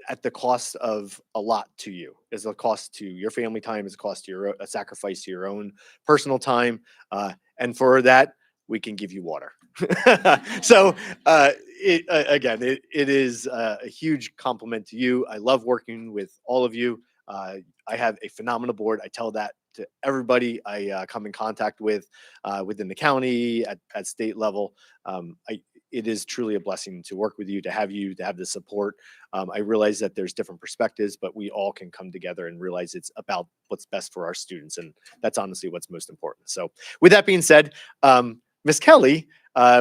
at the cost of a lot to you. It's a cost to your family time. It's a cost to a sacrifice to your own personal time. And for that, we can give you water. So it is a huge compliment to you. I love working with all of you. I have a phenomenal board. I tell that to everybody I come in contact with within the county at state level. It is truly a blessing to work with you, to have the support. I realize that there's different perspectives, but we all can come together and realize it's about what's best for our students. And that's honestly what's most important. So with that being said, Miss Kelly,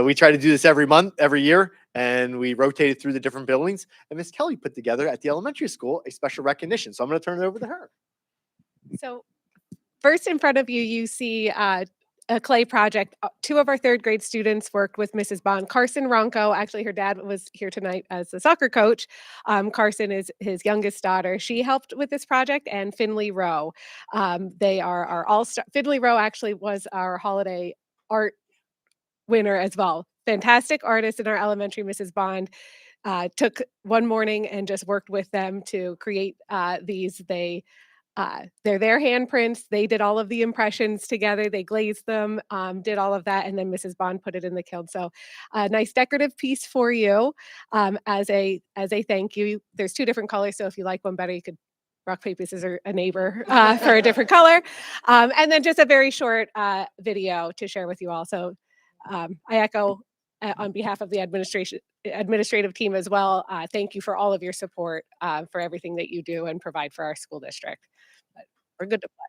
we try to do this every year, and we rotated through the different buildings. And Miss Kelly put together at the elementary school a special recognition. So I'm going to turn it over to her. So first in front of you, you see a clay project. Two of our third grade students worked with Mrs. Bond. Carson Ronco, actually her dad was here tonight as the soccer coach. Carson is his youngest daughter. She helped with this project, and Finley Rowe. They are our all-star. Finley Rowe actually was our holiday art winner as well. Fantastic artist in our elementary, Mrs. Bond. Took one morning and just worked with them to create these. They're their handprints. They did all of the impressions together. They glazed them, did all of that, and then Mrs. Bond put it in the kiln. So a nice decorative piece for you as a thank you. There's two different colors, so if you like one better, you could rock, paper, scissors, or a neighbor for a different color. And then just a very short video to share with you all. So I echo on behalf of the administrative team as well. Thank you for all of your support for everything that you do and provide for our school district. But we're good to play.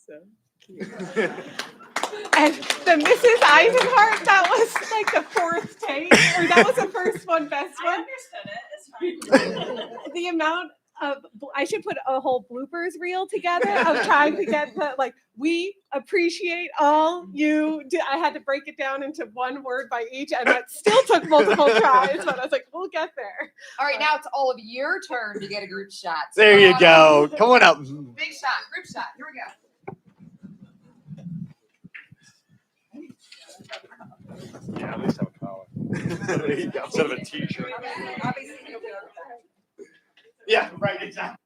So cute. And the Mrs. Eisenhart, that was like the fourth take, or that was the first one, best one. I understood it. It's fine. The amount of, I should put a whole bloopers reel together of trying to get the, like, we appreciate all you do. I had to break it down into one word by each, and that still took multiple tries, but I was like, we'll get there. All right, now it's all of your turn to get a group shot. So There you go. Come on up. Big shot, group shot. Here we go. Yeah, at least have a collar. There you go. Instead of a t-shirt. Obviously, Yeah, right, exactly.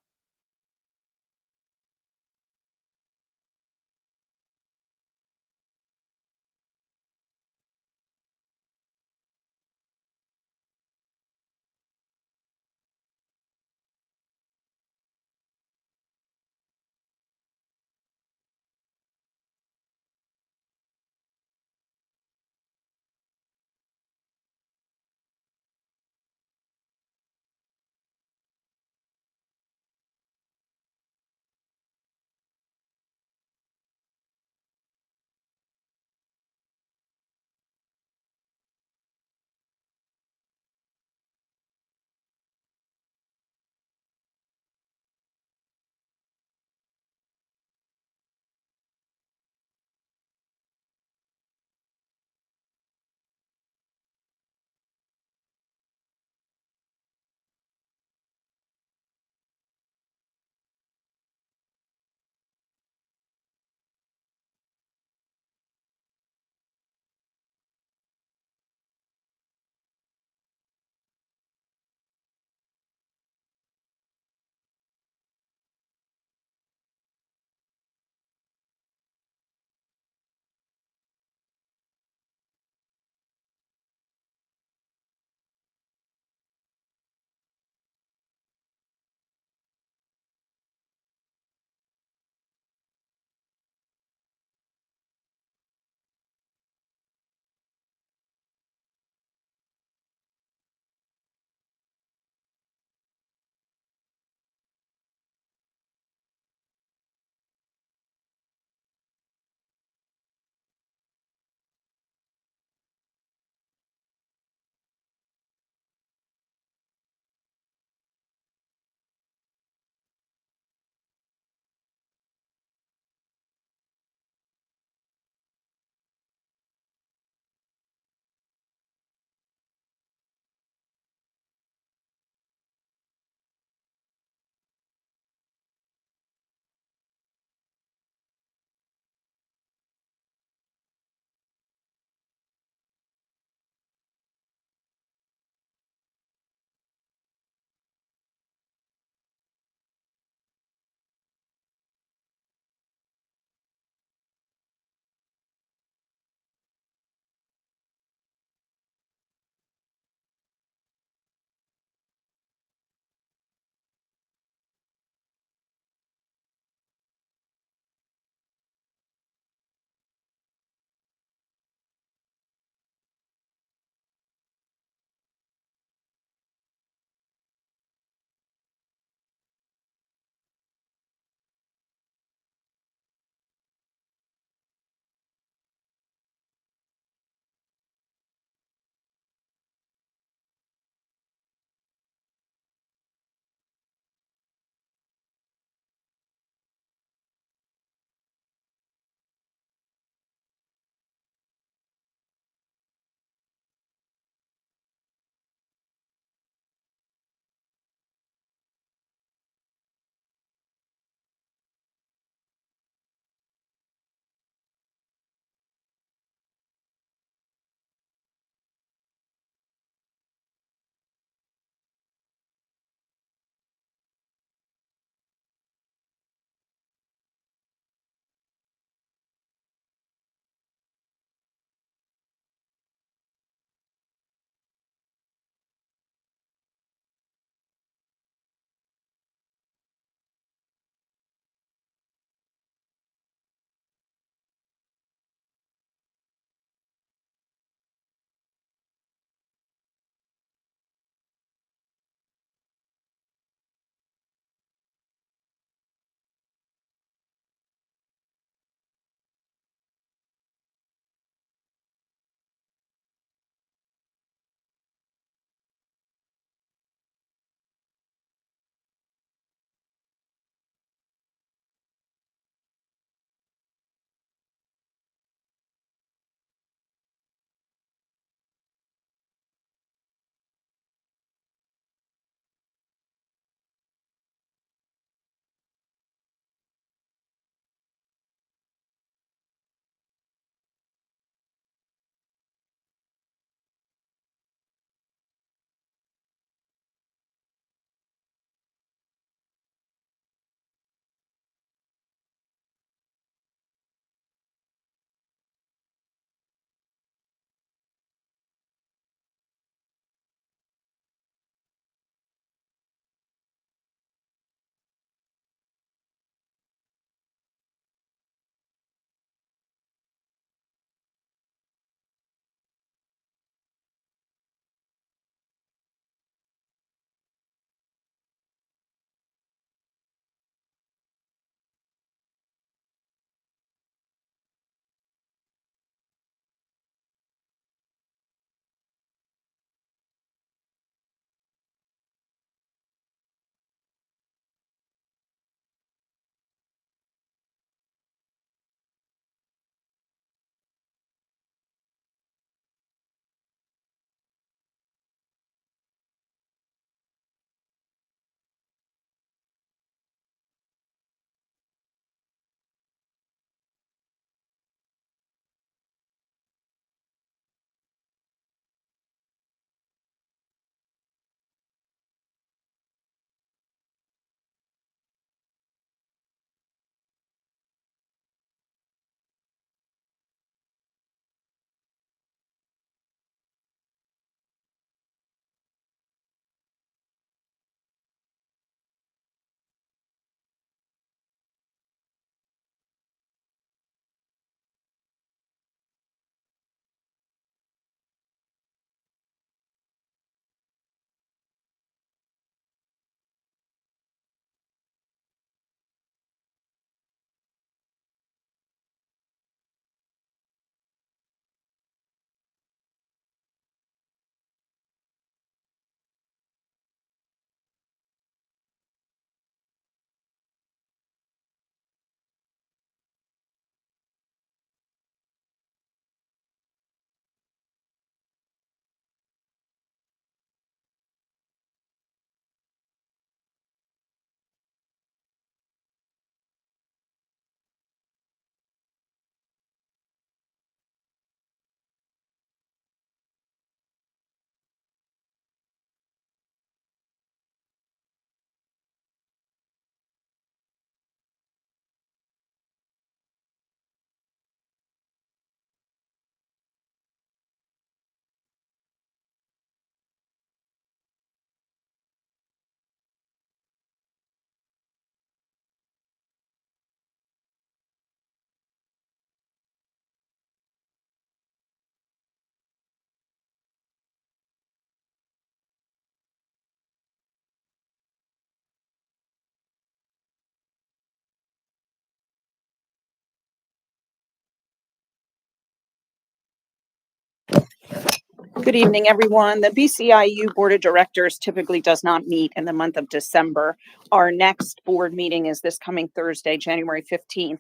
Good evening, everyone. The BCIU Board of Directors typically does not meet in the month of December. Our next board meeting is this coming Thursday, January 15th.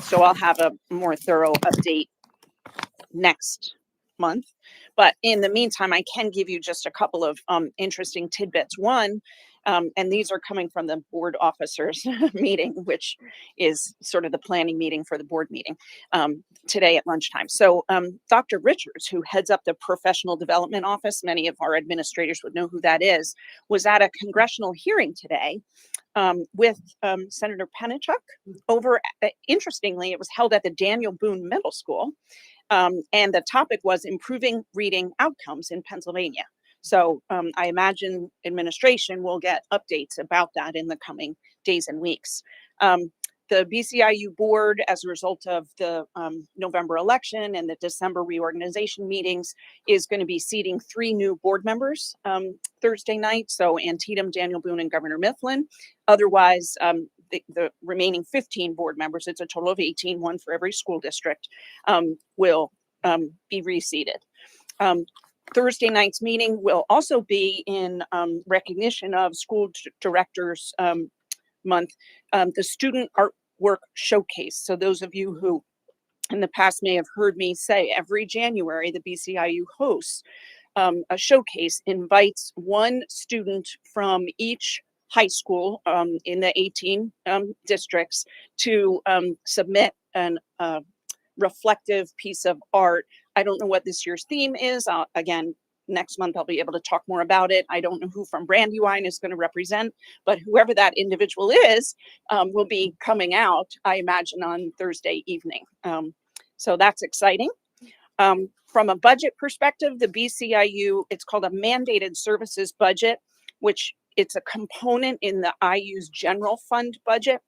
So I'll have a more thorough update next month. But in the meantime, I can give you just a couple of interesting tidbits. One, and these are coming from the board officers meeting, which is sort of the planning meeting for the board meeting today at lunchtime. So Dr. Richards, who heads up the professional development office, many of our administrators would know who that is, was at a congressional hearing today with Senator Penachuk over, interestingly, it was held at the Daniel Boone Middle School. And the topic was improving reading outcomes in Pennsylvania. So I imagine administration will get updates about that in the coming days and weeks. The BCIU board, as a result of the November election and the December reorganization meetings, is going to be seating 3 new board members Thursday night. So Antietam, Daniel Boone, and Governor Mifflin. Otherwise, the remaining 15 board members, it's a total of 18, one for every school district, will be reseated. Thursday night's meeting will also be in recognition of School Directors Month, the Student Artwork Showcase. So those of you who in the past may have heard me say every January, the BCIU hosts a showcase, invites one student from each high school in the 18 districts to submit an reflective piece of art. I don't know what this year's theme is. Again, next month I'll be able to talk more about it. I don't know who from Brandywine is going to represent, but whoever that individual is will be coming out, I imagine, on Thursday evening. So that's exciting. From a budget perspective, the BCIU, it's called a mandated services budget, which it's a component in the IU's general fund budget.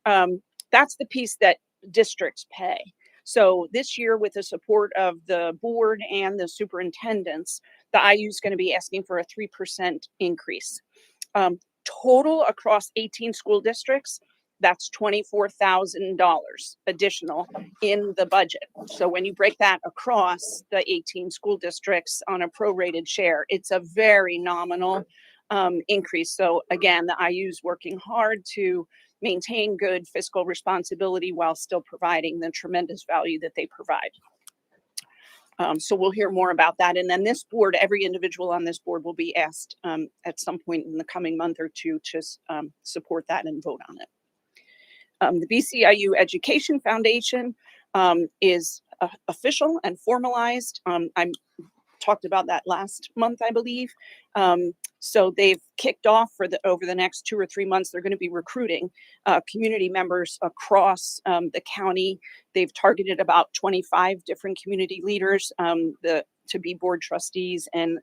That's the piece that districts pay. So this year, with the support of the board and the superintendents, the IU is going to be asking for a 3% increase. Total across 18 school districts, that's $24,000 additional in the budget. So when you break that across the 18 school districts on a prorated share, it's a very nominal increase. So again, the IU is working hard to maintain good fiscal responsibility while still providing the tremendous value that they provide. So we'll hear more about that. And then this board, every individual on this board will be asked at some point in the coming month or two to support that and vote on it. The BCIU Education Foundation is official and formalized. I talked about that last month, I believe. So they've kicked off over the next 2 or 3 months. They're going to be recruiting community members across the county. They've targeted about 25 different community leaders to be board trustees, and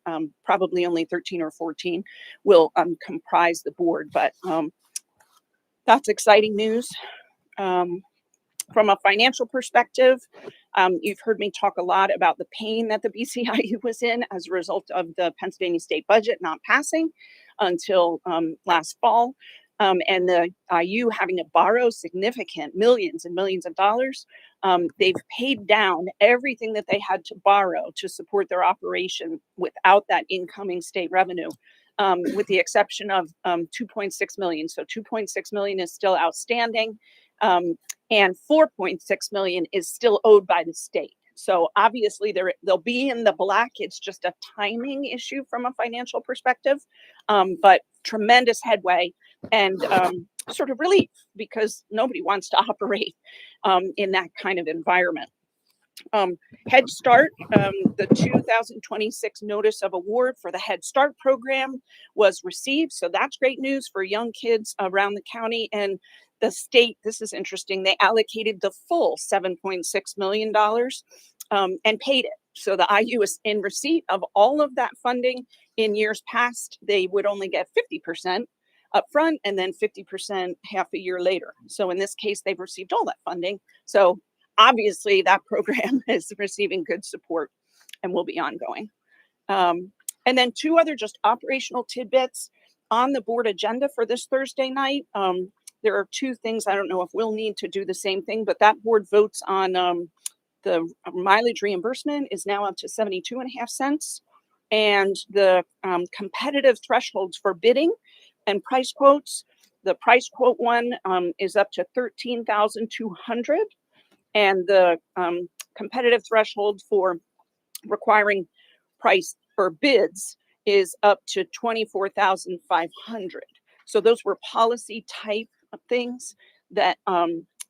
probably only 13 or 14 will comprise the board. But that's exciting news. From a financial perspective, you've heard me talk a lot about the pain that the BCIU was in as a result of the Pennsylvania state budget not passing until last fall, and the IU having to borrow significant millions and millions of dollars. They've paid down everything that they had to borrow to support their operation without that incoming state revenue, with the exception of 2.6 million. So 2.6 million is still outstanding. And 4.6 million is still owed by the state. So obviously they'll be in the black. It's just a timing issue from a financial perspective, but tremendous headway and sort of relief, because nobody wants to operate in that kind of environment. Head Start, the 2026 notice of award for the Head Start program was received. So that's great news for young kids around the county. And the state, this is interesting, they allocated the full $7.6 million and paid it. So the IU is in receipt of all of that funding. In years past, they would only get 50% up front and then 50% half a year later. So in this case, they've received all that funding. So obviously that program is receiving good support and will be ongoing. And then 2 other just operational tidbits on the board agenda for this Thursday night. There are 2 things. I don't know if we'll need to do the same thing, but that board votes on The mileage reimbursement is now up to 72.5 cents. And the competitive thresholds for bidding and price quotes, the price quote one is up to 13,200. And the competitive threshold for requiring price for bids is up to 24,500. So those were policy type of things that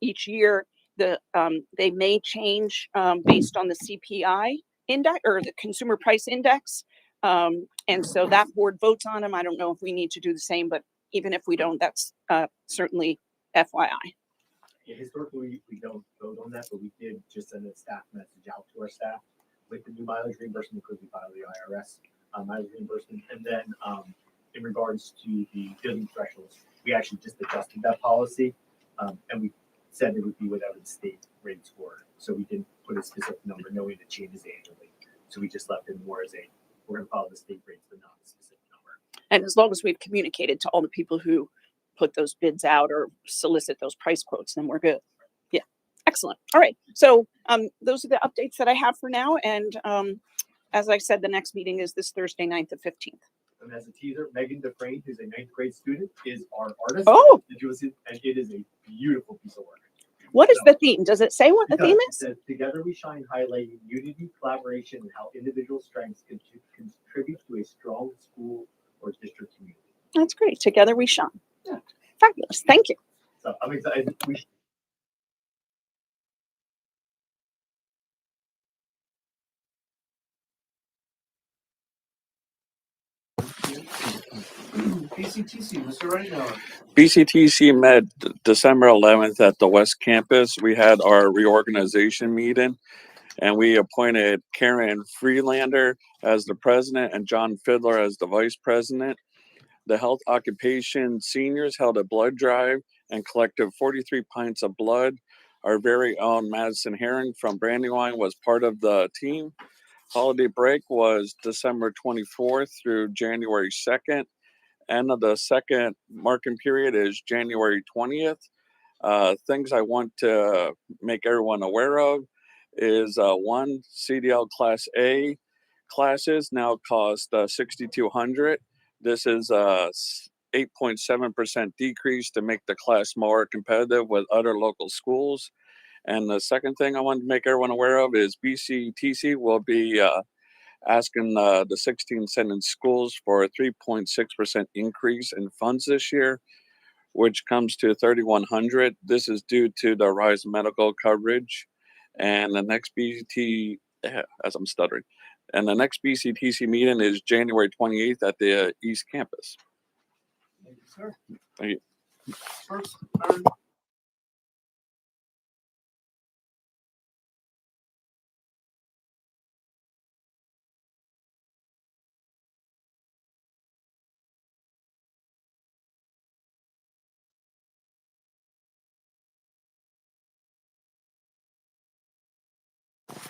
each year they may change based on the CPI index or the consumer price index. And so that board votes on them. I don't know if we need to do the same, but even if we don't, that's certainly FYI. Yeah, historically, we don't vote on that, but we did just send a staff message out to our staff with the new mileage reimbursement because we filed the IRS mileage reimbursement. And then in regards to the billing thresholds, we actually just adjusted that policy and we said it would be whatever the state rates were. So we didn't put a specific number knowing it changes annually. So we just left it more as we're going to follow the state rates, but not a specific number. And as long as we've communicated to all the people who put those bids out or solicit those price quotes, then we're good. Yeah, excellent. All right. So those are the updates that I have for now. And as I said, the next meeting is this Thursday, 9th of 15th. And as a teaser, Megan Dufresne, who's a 9th grade student, is our artist. Oh. Did you see? And it is a beautiful piece of work. What is the theme? Does it say what the theme is? It says, Together we shine, highlighting unity, collaboration, and how individual strengths can contribute to a strong school or district community. That's great. Together we shine. Yeah. Fabulous. Thank you. So I'm excited. BCTC, Mr. Reynolds. BCTC met December 11th at the West Campus. We had our reorganization meeting and we appointed Karen Freelander as the president and John Fiddler as the vice president. The health occupation seniors held a blood drive and collected 43 pints of blood. Our very own Madison Herring from Brandywine was part of the team. Holiday break was December 24th through January 2nd. End of the second marking period is January 20th. Things I want to make everyone aware of is one, CDL Class A classes now cost $6,200. This is a 8.7% decrease to make the class more competitive with other local schools. And the second thing I want to make everyone aware of is BCTC will be asking the 16 sentence schools for a 3.6% increase in funds this year, which comes to $3,100. This is due to the rise in medical coverage. And the next as I'm stuttering, and the next BCTC meeting is January 28th at the East Campus. Thank you, sir. Thank you. First,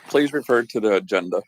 Please refer to the agenda.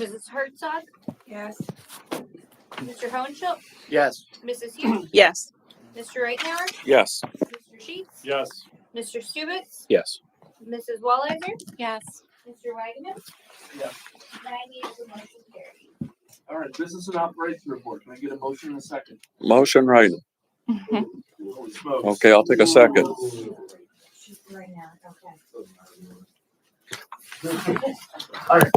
Mrs. Herzog, Yes. Mr. Hohenschel, Yes. Mrs. Hughes, Yes. Mr. Reitner, Yes. Mr. Sheets, Yes. Mr. Stubitz, Yes. Mrs. Wallizer, Yes. Mr. Wagner. Yes. 9 yeas, the motion carries. All right, business and operations report. Can I get a motion in a second? Motion right. Holy smokes. Okay, I'll take a second. Right now, okay. All right.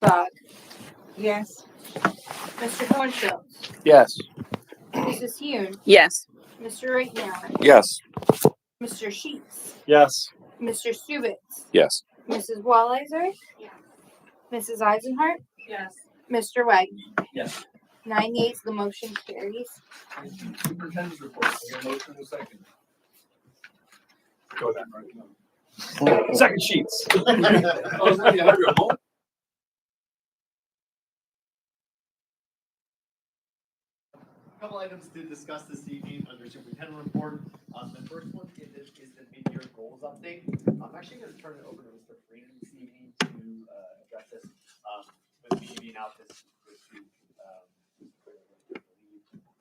Bug, Yes. Mr. Hornfield, Yes. Mrs. Hune, Yes. Mr. Rechner, Yes. Mr. Sheets, Yes. Mr. Stubitz, Yes. Mrs. Wallizer, Mrs. Eisenhart, Yes. Mr. Wagner. Yes. 9 yeas, the motion carries. Superintendent's report. Motion and second. Go that right. Second sheets. A couple items to discuss this evening under superintendent report. The first one is the mid-year goals update. I'm actually going to turn it over to Mr. Freeman this evening to address this. With me being out this week,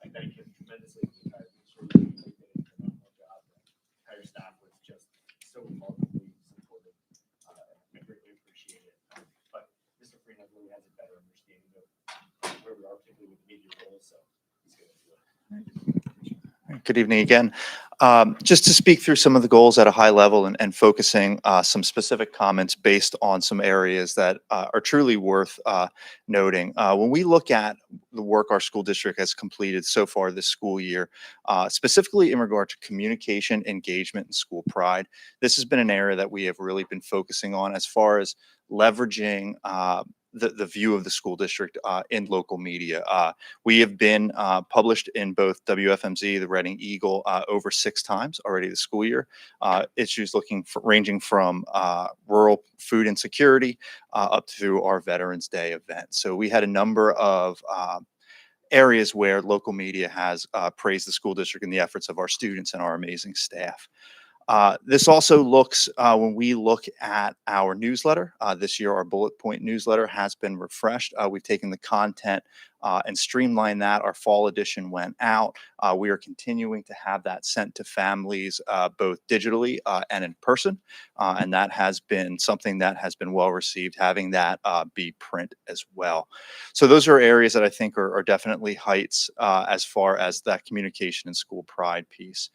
I thank him tremendously for the entire job. The entire staff was just so remarkably supportive. I greatly appreciate it. But Mr. Freeman really has a better understanding of where we are, particularly with mid-year goals. So he's going to do it. Good evening again. Just to speak through some of the goals at a high level and focusing some specific comments based on some areas that are truly worth noting. When we look at the work our school district has completed so far this school year, specifically in regard to communication, engagement, and school pride, this has been an area that we have really been focusing on as far as leveraging the view of the school district in local media. We have been published in both WFMZ, the Reading Eagle, over 6 times already this school year. Issues ranging from rural food insecurity up through our Veterans Day event. So we had a number of areas where local media has praised the school district and the efforts of our students and our amazing staff. This also looks, when we look at our newsletter, this year our bullet point newsletter has been refreshed. We've taken the content and streamlined that. Our fall edition went out. We are continuing to have that sent to families both digitally and in person. And that has been something that has been well received, having that be print as well. So those are areas that I think are definitely heights as far as that communication and school pride piece.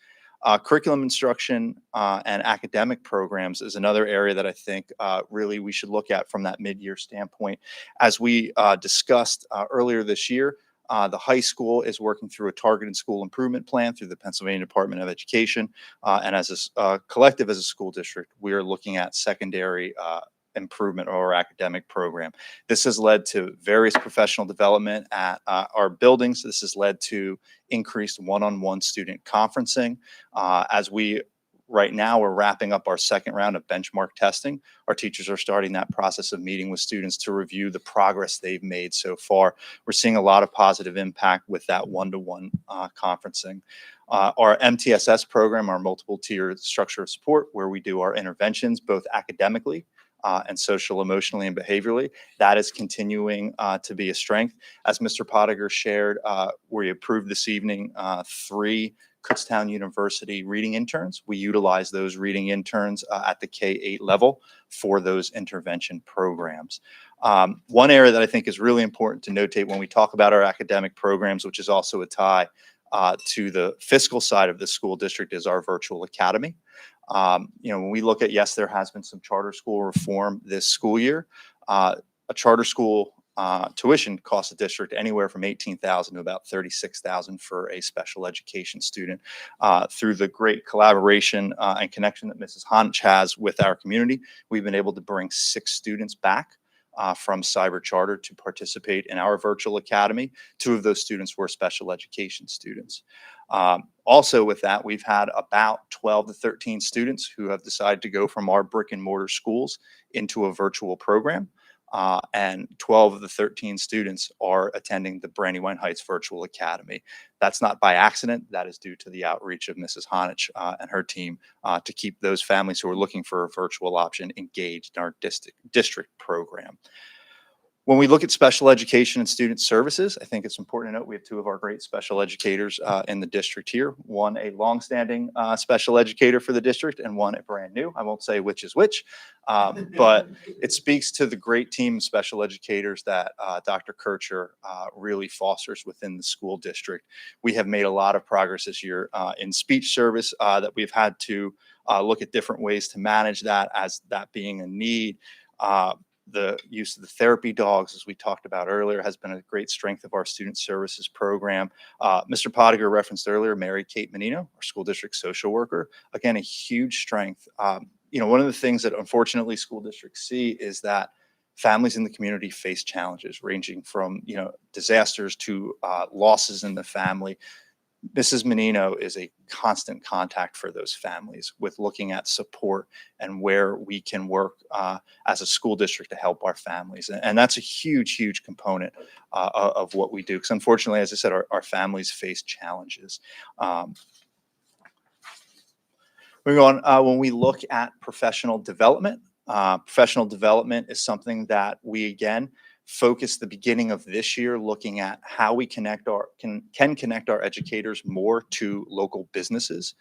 Curriculum instruction and academic programs is another area that I think really we should look at from that mid-year standpoint. As we discussed earlier this year, the high school is working through a targeted school improvement plan through the Pennsylvania Department of Education. And as a collective, as a school district, we are looking at secondary improvement of our academic program. This has led to various professional development at our buildings. This has led to increased one-on-one student conferencing. As we right now, we're wrapping up our second round of benchmark testing. Our teachers are starting that process of meeting with students to review the progress they've made so far. We're seeing a lot of positive impact with that one-to-one conferencing. Our MTSS program, our multiple tier structure of support, where we do our interventions both academically and social, emotionally, and behaviorally. That is continuing to be a strength. As Mr. Pottinger shared, we approved this evening 3 Kutztown University reading interns. We utilize those reading interns at the K-8 level for those intervention programs. One area that I think is really important to notate when we talk about our academic programs, which is also a tie to the fiscal side of the school district, is our virtual academy. When we look at, yes, there has been some charter school reform this school year. A charter school tuition costs the district anywhere from $18,000 to about $36,000 for a special education student. Through the great collaboration and connection that Mrs. Honich has with our community, we've been able to bring 6 students back from Cyber Charter to participate in our virtual academy. 2 of those students were special education students. Also with that, we've had about 12 to 13 students who have decided to go from our brick and mortar schools into a virtual program. And 12 of the 13 students are attending the Brandywine Heights Virtual Academy. That's not by accident. That is due to the outreach of Mrs. Honich and her team to keep those families who are looking for a virtual option engaged in our district program. When we look at special education and student services, I think it's important to note we have 2 of our great special educators in the district here. One, a longstanding special educator for the district, and one, a brand new. I won't say which is which, but it speaks to the great team of special educators that Dr. Kircher really fosters within the school district. We have made a lot of progress this year in speech service that we've had to look at different ways to manage that as that being a need. The use of the therapy dogs, as we talked about earlier, has been a great strength of our student services program. Mr. Podiger referenced earlier Mary Kate Menino, our school district social worker. Again, a huge strength. One of the things that unfortunately school districts see is that families in the community face challenges ranging from disasters to losses in the family. Mrs. Menino is a constant contact for those families with looking at support and where we can work as a school district to help our families. And that's a huge, huge component of what we do. Because unfortunately, as I said, our families face challenges. Moving on, when we look at professional development is something that we, again, focus the beginning of this year looking at how we can connect our educators more to local businesses.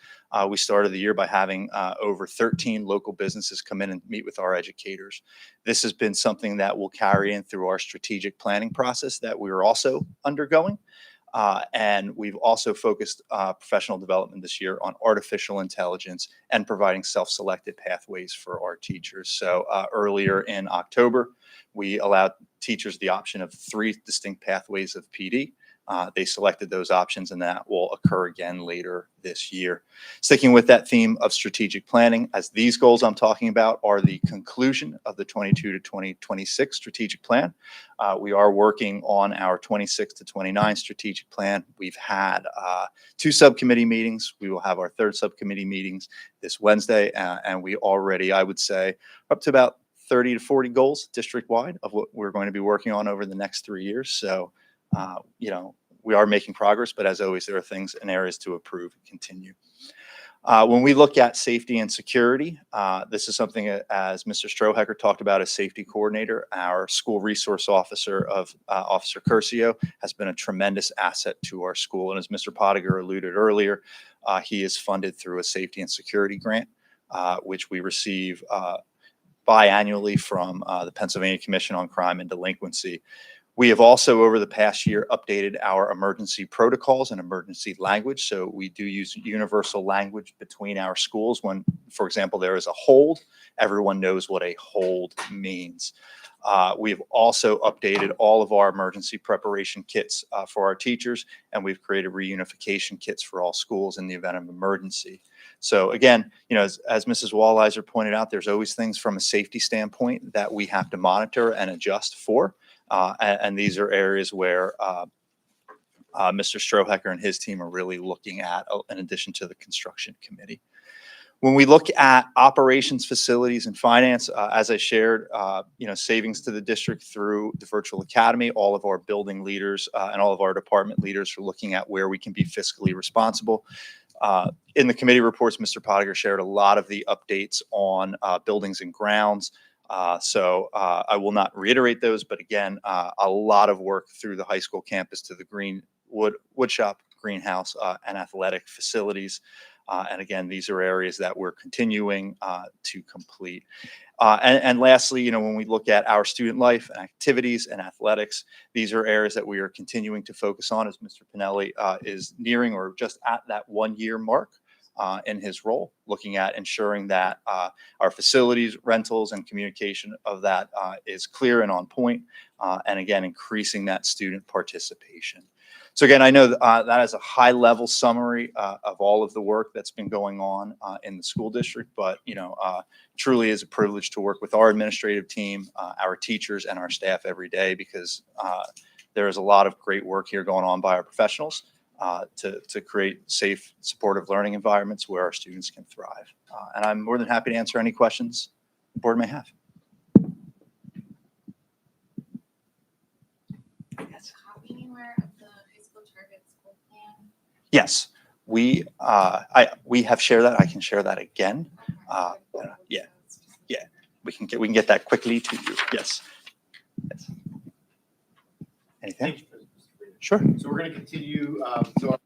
We started the year by having over 13 local businesses come in and meet with our educators. This has been something that will carry in through our strategic planning process that we are also undergoing. And we've also focused professional development this year on artificial intelligence and providing self-selected pathways for our teachers. So earlier in October, we allowed teachers the option of 3 distinct pathways of PD. They selected those options, and that will occur again later this year. Sticking with that theme of strategic planning, as these goals I'm talking about are the conclusion of the 22 to 2026 strategic plan. We are working on our 26 to 29 strategic plan. We've had 2 subcommittee meetings. We will have our 3rd subcommittee meetings this Wednesday, and we already, I would say, up to about 30 to 40 goals district-wide of what we're going to be working on over the next 3 years. So, we are making progress, but as always, there are things and areas to improve and continue. When we look at safety and security, this is something as Mr. Strohecker talked about as safety coordinator. Our school resource officer of Officer Curcio has been a tremendous asset to our school. And as Mr. Podiger alluded earlier, he is funded through a safety and security grant, which we receive biannually from the Pennsylvania Commission on Crime and Delinquency. We have also, over the past year, updated our emergency protocols and emergency language. So we do use universal language between our schools. When, for example, there is a hold, everyone knows what a hold means. We've also updated all of our emergency preparation kits for our teachers, and we've created reunification kits for all schools in the event of emergency. So again, as Mrs. Walliser pointed out, there's always things from a safety standpoint that we have to monitor and adjust for. And these are areas where Mr. Strohecker and his team are really looking at, in addition to the construction committee. When we look at operations, facilities, and finance, as I shared, savings to the district through the virtual academy, all of our building leaders and all of our department leaders are looking at where we can be fiscally responsible. In the committee reports, Mr. Podiger shared a lot of the updates on buildings and grounds. So I will not reiterate those, but again, a lot of work through the high school campus to the woodshop, greenhouse, and athletic facilities. And again, these are areas that we're continuing to complete. And lastly, when we look at our student life and activities and athletics, these are areas that we are continuing to focus on as Mr. Pinelli is nearing or just at that 1-year mark in his role, looking at ensuring that our facilities, rentals, and communication of that is clear and on point, and again, increasing that student participation. So again, I know that is a high-level summary of all of the work that's been going on in the school district, but truly is a privilege to work with our administrative team, our teachers, and our staff every day, because there is a lot of great work here going on by our professionals to create safe, supportive learning environments where our students can thrive. And I'm more than happy to answer any questions the board may have. Yes, we have shared that. I can share that again. Yeah, we can get that quickly to you. Yes. Anything? Sure. So we're going to continue. So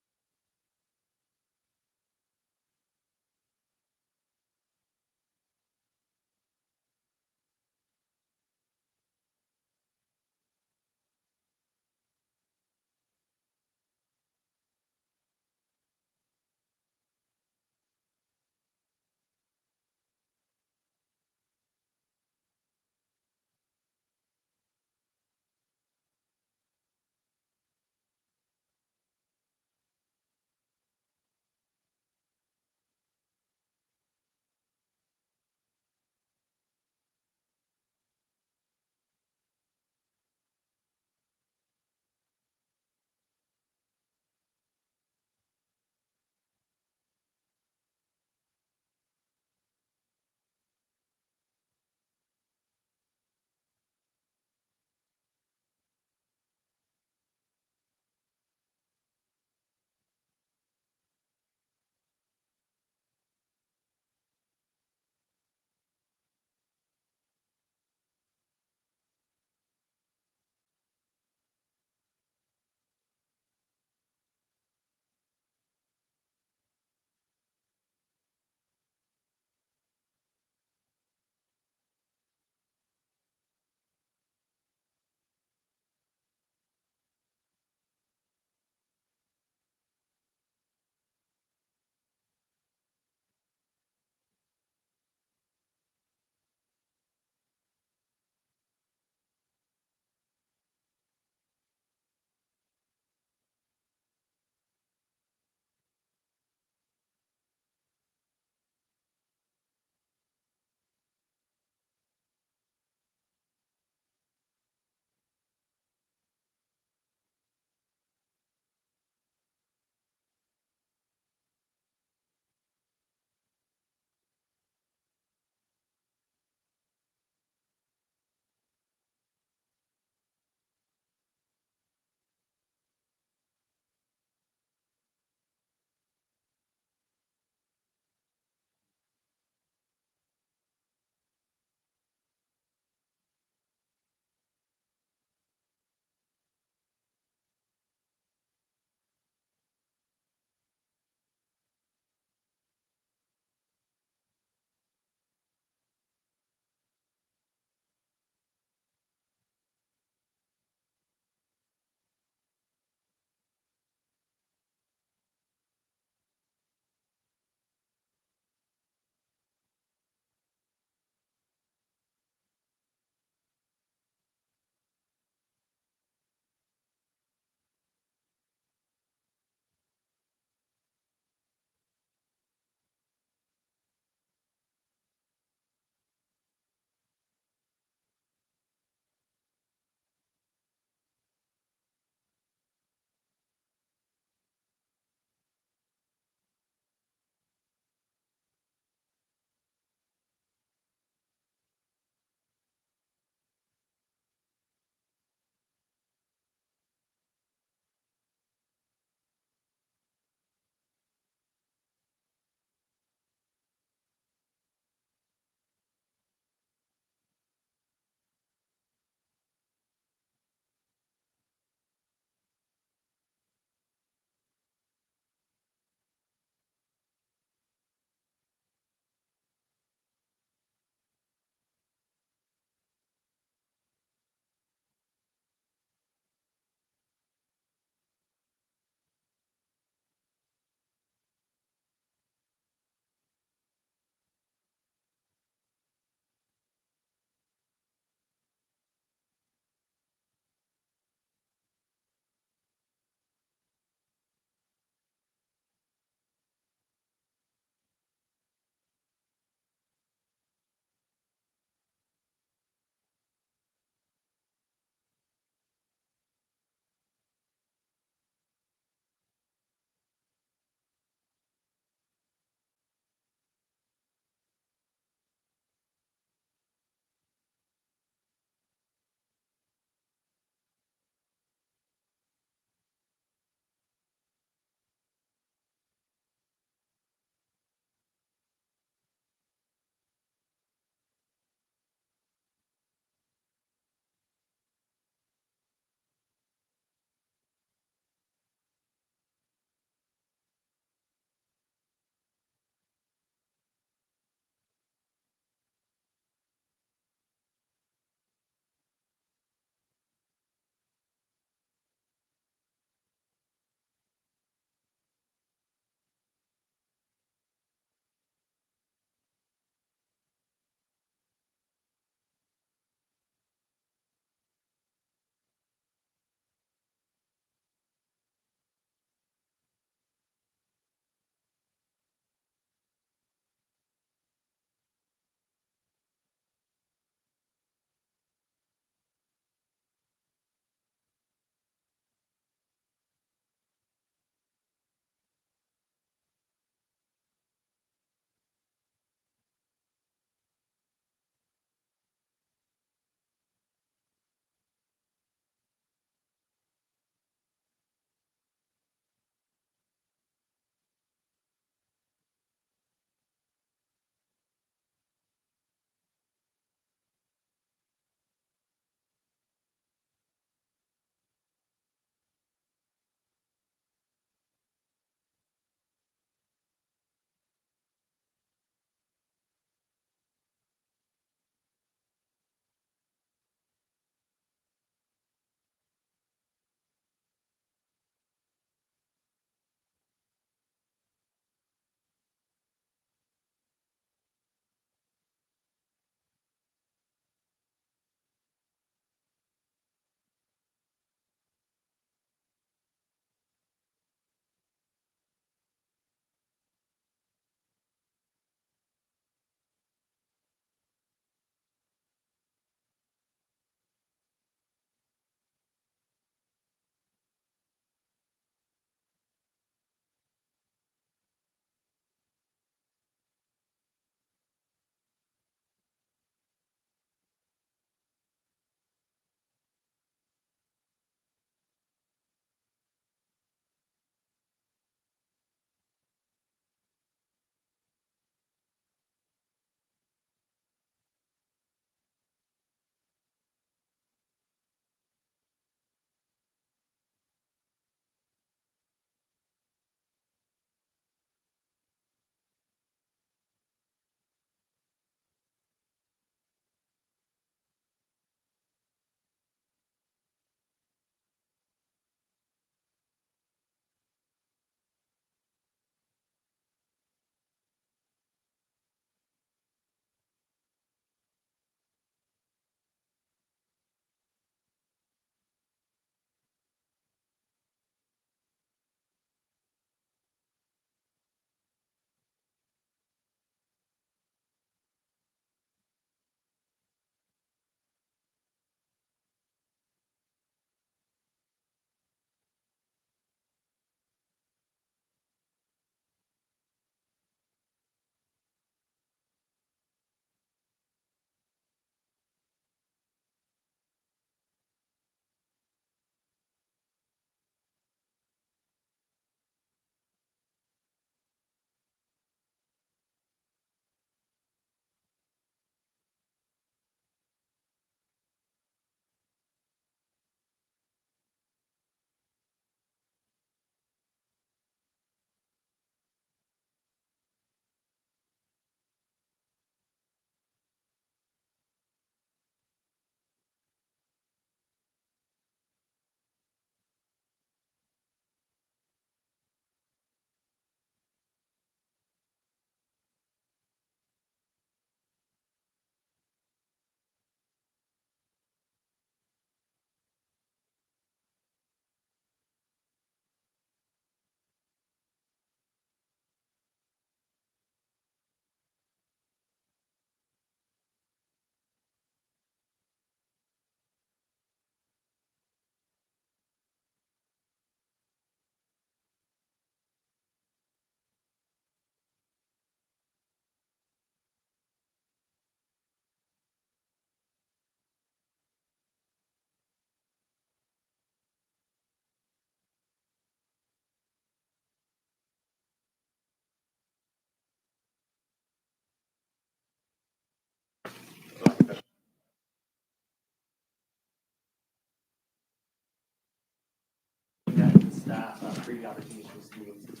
creating opportunities for students.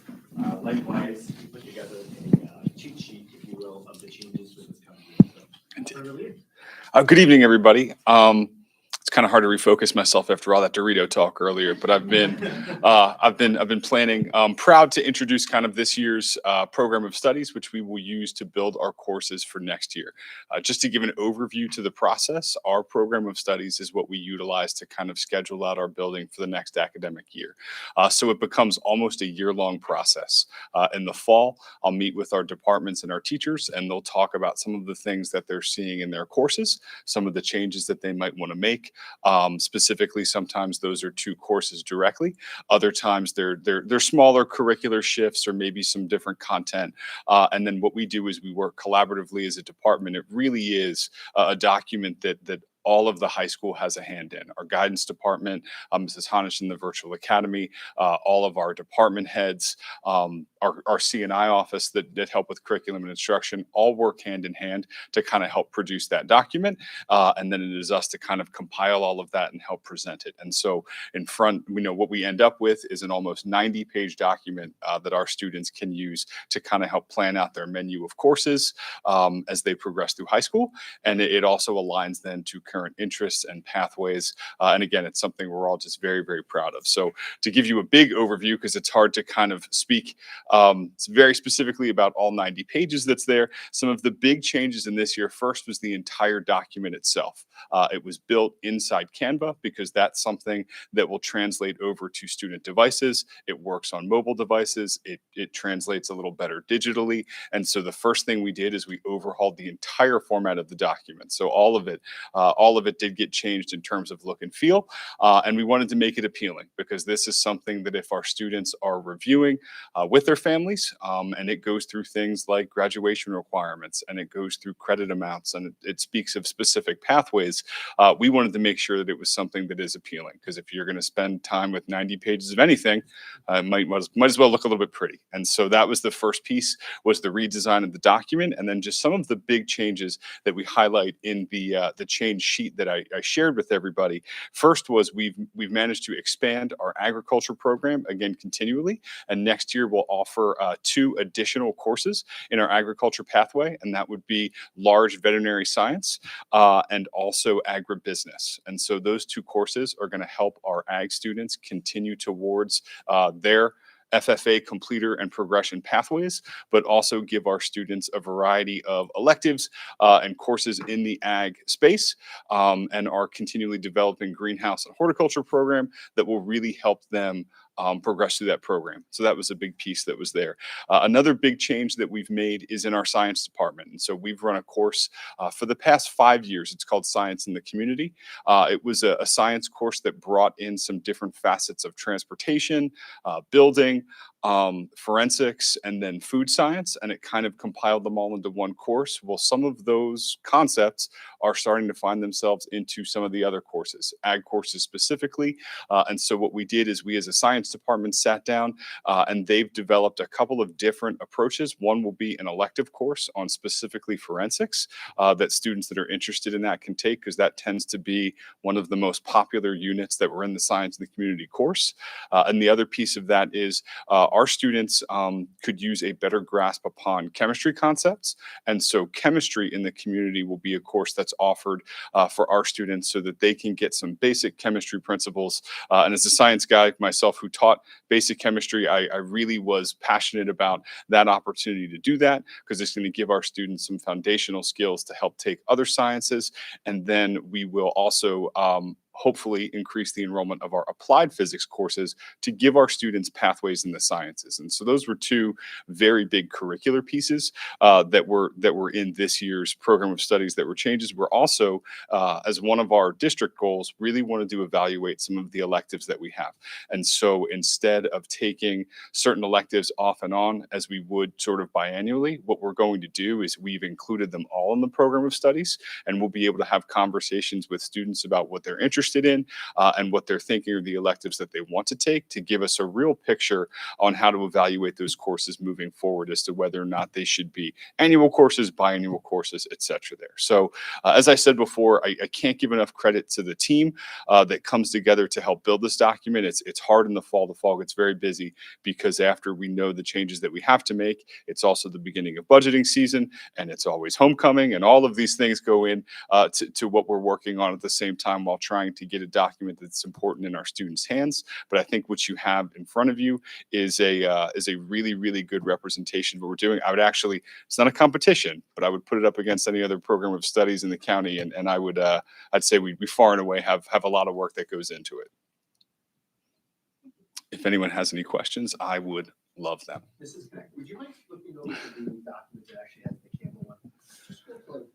Likewise, we put together a cheat sheet, if you will, of the changes for this coming year. So, I'll turn it over to you. Good evening, everybody. It's kind of hard to refocus myself after all that Dorito talk earlier, but I've been planning. Proud to introduce kind of this year's program of studies, which we will use to build our courses for next year. Just to give an overview to the process, our program of studies is what we utilize to kind of schedule out our building for the next academic year. So it becomes almost a year-long process. In the fall, I'll meet with our departments and our teachers, and they'll talk about some of the things that they're seeing in their courses, some of the changes that they might want to make. Specifically, sometimes those are two courses directly. Other times they're smaller curricular shifts or maybe some different content. And then what we do is we work collaboratively as a department. It really is a document that all of the high school has a hand in. Our guidance department, Mrs. Honish in the virtual academy, all of our department heads, our C&I office that help with curriculum and instruction, all work hand in hand to kind of help produce that document. And then it is us to kind of compile all of that and help present it. And so in front, we know what we end up with is an almost 90-page document that our students can use to kind of help plan out their menu of courses as they progress through high school. And it also aligns then to current interests and pathways. And again, it's something we're all just very, very proud of. So to give you a big overview, because it's hard to kind of speak very specifically about all 90 pages that's there, some of the big changes in this year, first was the entire document itself. It was built inside Canva because that's something that will translate over to student devices. It works on mobile devices. It translates a little better digitally. And so the first thing we did is we overhauled the entire format of the document. So all of it did get changed in terms of look and feel. And we wanted to make it appealing because this is something that if our students are reviewing with their families, and it goes through things like graduation requirements, and it goes through credit amounts, and it speaks of specific pathways, we wanted to make sure that it was something that is appealing. Because if you're going to spend time with 90 pages of anything, might as well look a little bit pretty. And so that was the first piece, was the redesign of the document, and then just some of the big changes that we highlight in the change sheet that I shared with everybody. First was we've managed to expand our agriculture program again continually, and next year we'll offer 2 additional courses in our agriculture pathway, and that would be large veterinary science and also agribusiness. And so those 2 courses are going to help our ag students continue towards their FFA completer and progression pathways, but also give our students a variety of electives and courses in the ag space, and are continually developing greenhouse and horticulture program that will really help them progress through that program. So that was a big piece that was there. Another big change that we've made is in our science department. And so we've run a course for the past 5 years. It's called Science in the Community. It was a science course that brought in some different facets of transportation, building, forensics, and then food science, and it kind of compiled them all into one course. Well, some of those concepts are starting to find themselves into some of the other courses, ag courses specifically. And so what we did is we as a science department sat down and they've developed a couple of different approaches. One will be an elective course on specifically forensics that students that are interested in that can take, because that tends to be one of the most popular units that were in the Science in the Community course. And the other piece of that is our students could use a better grasp upon chemistry concepts. And so chemistry in the community will be a course that's offered for our students so that they can get some basic chemistry principles. And as a science guy myself who taught basic chemistry, I really was passionate about that opportunity to do that, because it's going to give our students some foundational skills to help take other sciences. And then we will also hopefully increase the enrollment of our applied physics courses to give our students pathways in the sciences. And so those were 2 very big curricular pieces that were in this year's program of studies that were changes. We're also, as one of our district goals, really wanted to evaluate some of the electives that we have. And so instead of taking certain electives off and on as we would sort of biannually, what we're going to do is we've included them all in the program of studies, and we'll be able to have conversations with students about what they're interested interested in and what they're thinking are the electives that they want to take, to give us a real picture on how to evaluate those courses moving forward as to whether or not they should be annual courses, biannual courses, etc. there. So as I said before, I can't give enough credit to the team that comes together to help build this document. It's hard in the fall. The fall gets very busy because after we know the changes that we have to make, it's also the beginning of budgeting season, and it's always homecoming, and all of these things go in to what we're working on at the same time while trying to get a document that's important in our students' hands. But I think what you have in front of you is a really, really good representation of what we're doing. I would actually, it's not a competition, but I would put it up against any other program of studies in the county, and I would I'd say we far and away have a lot of work that goes into it. If anyone has any questions, I would love them. Mrs. Beck, would you mind looking over the document that actually has the Campbell one? Just go to like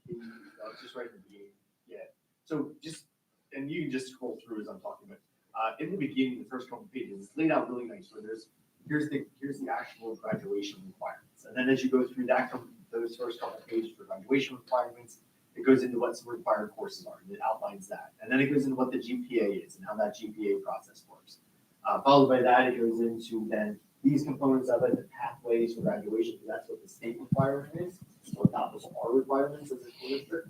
just right in the beginning. Yeah. So just, and you can just scroll through as I'm talking, but in the beginning, the first couple of pages, it's laid out really nice where here's the actual graduation requirements. And then as you go through those first couple of pages for graduation requirements, it goes into what some required courses are, and it outlines that. And then it goes into what the GPA is and how that GPA process works. Followed by that, it goes into then these components of it, the pathways for graduation, because that's what the state requirement is. So that was our requirements as a school district.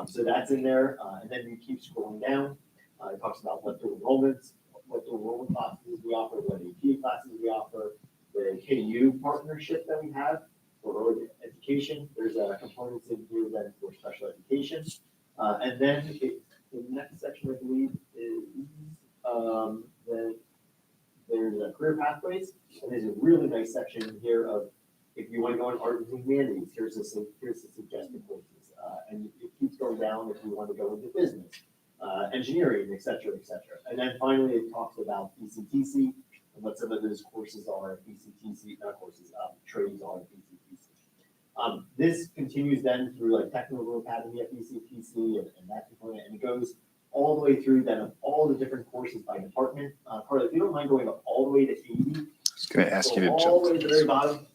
So that's in there. And then you keep scrolling down. It talks about what the enrollment classes we offer, what AP classes we offer, the KU partnership that we have for early education. There's components in here then for special education. And then the next section, I believe, is there's career pathways, and there's a really nice section here of if you want to go in art and humanities, here's the suggested courses, and it keeps going down if you want to go into business, engineering, et cetera, et cetera. And then finally, it talks about BCTC and what some of those courses are at BCTC, not courses, trades are at BCTC. This continues then through like Technical Academy at BCTC and that component, and it goes all the way through then of all the different courses by department. Carla, if you don't mind going up all the way to 80. I was going to ask you to all jump. the way to the very bottom.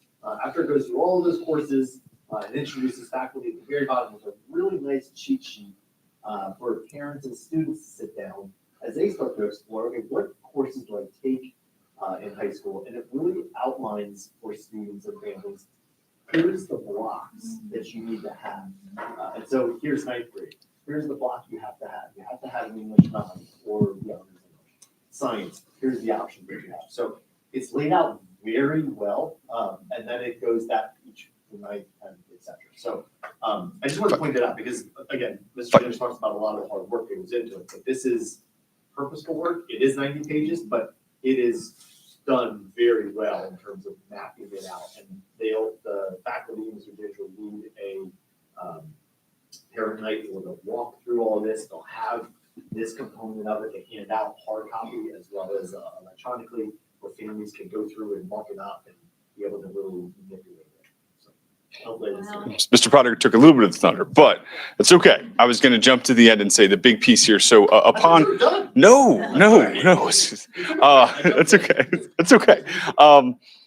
After it goes through all of those courses and introduces faculty at the very bottom with a really nice cheat sheet for parents and students to sit down as they start to explore, okay, what courses do I take in high school? And it really outlines for students and families, here's the blocks that you need to have. And so here's ninth grade. Here's the block you have to have. You have to have an English 9 or the honors English. Science, here's the options that you have. So it's laid out very well. And then it goes that each night and et cetera. So I just want to point that out because again, Mr. James talks about a lot of the hard work that goes into it, but this is purposeful work. It is 90 pages, but it is done very well in terms of mapping it out. And the faculty, Mr. James, will lead a parent night where they'll walk through all this. They'll have this component of it. They hand out hard copy as well as electronically, where families can go through and mark it up and be able to really manipulate it. So hopefully Mr. Potter took a little bit of the thunder, but it's okay. I was going to jump to the end and say the big piece here. So upon no, that's okay. That's okay.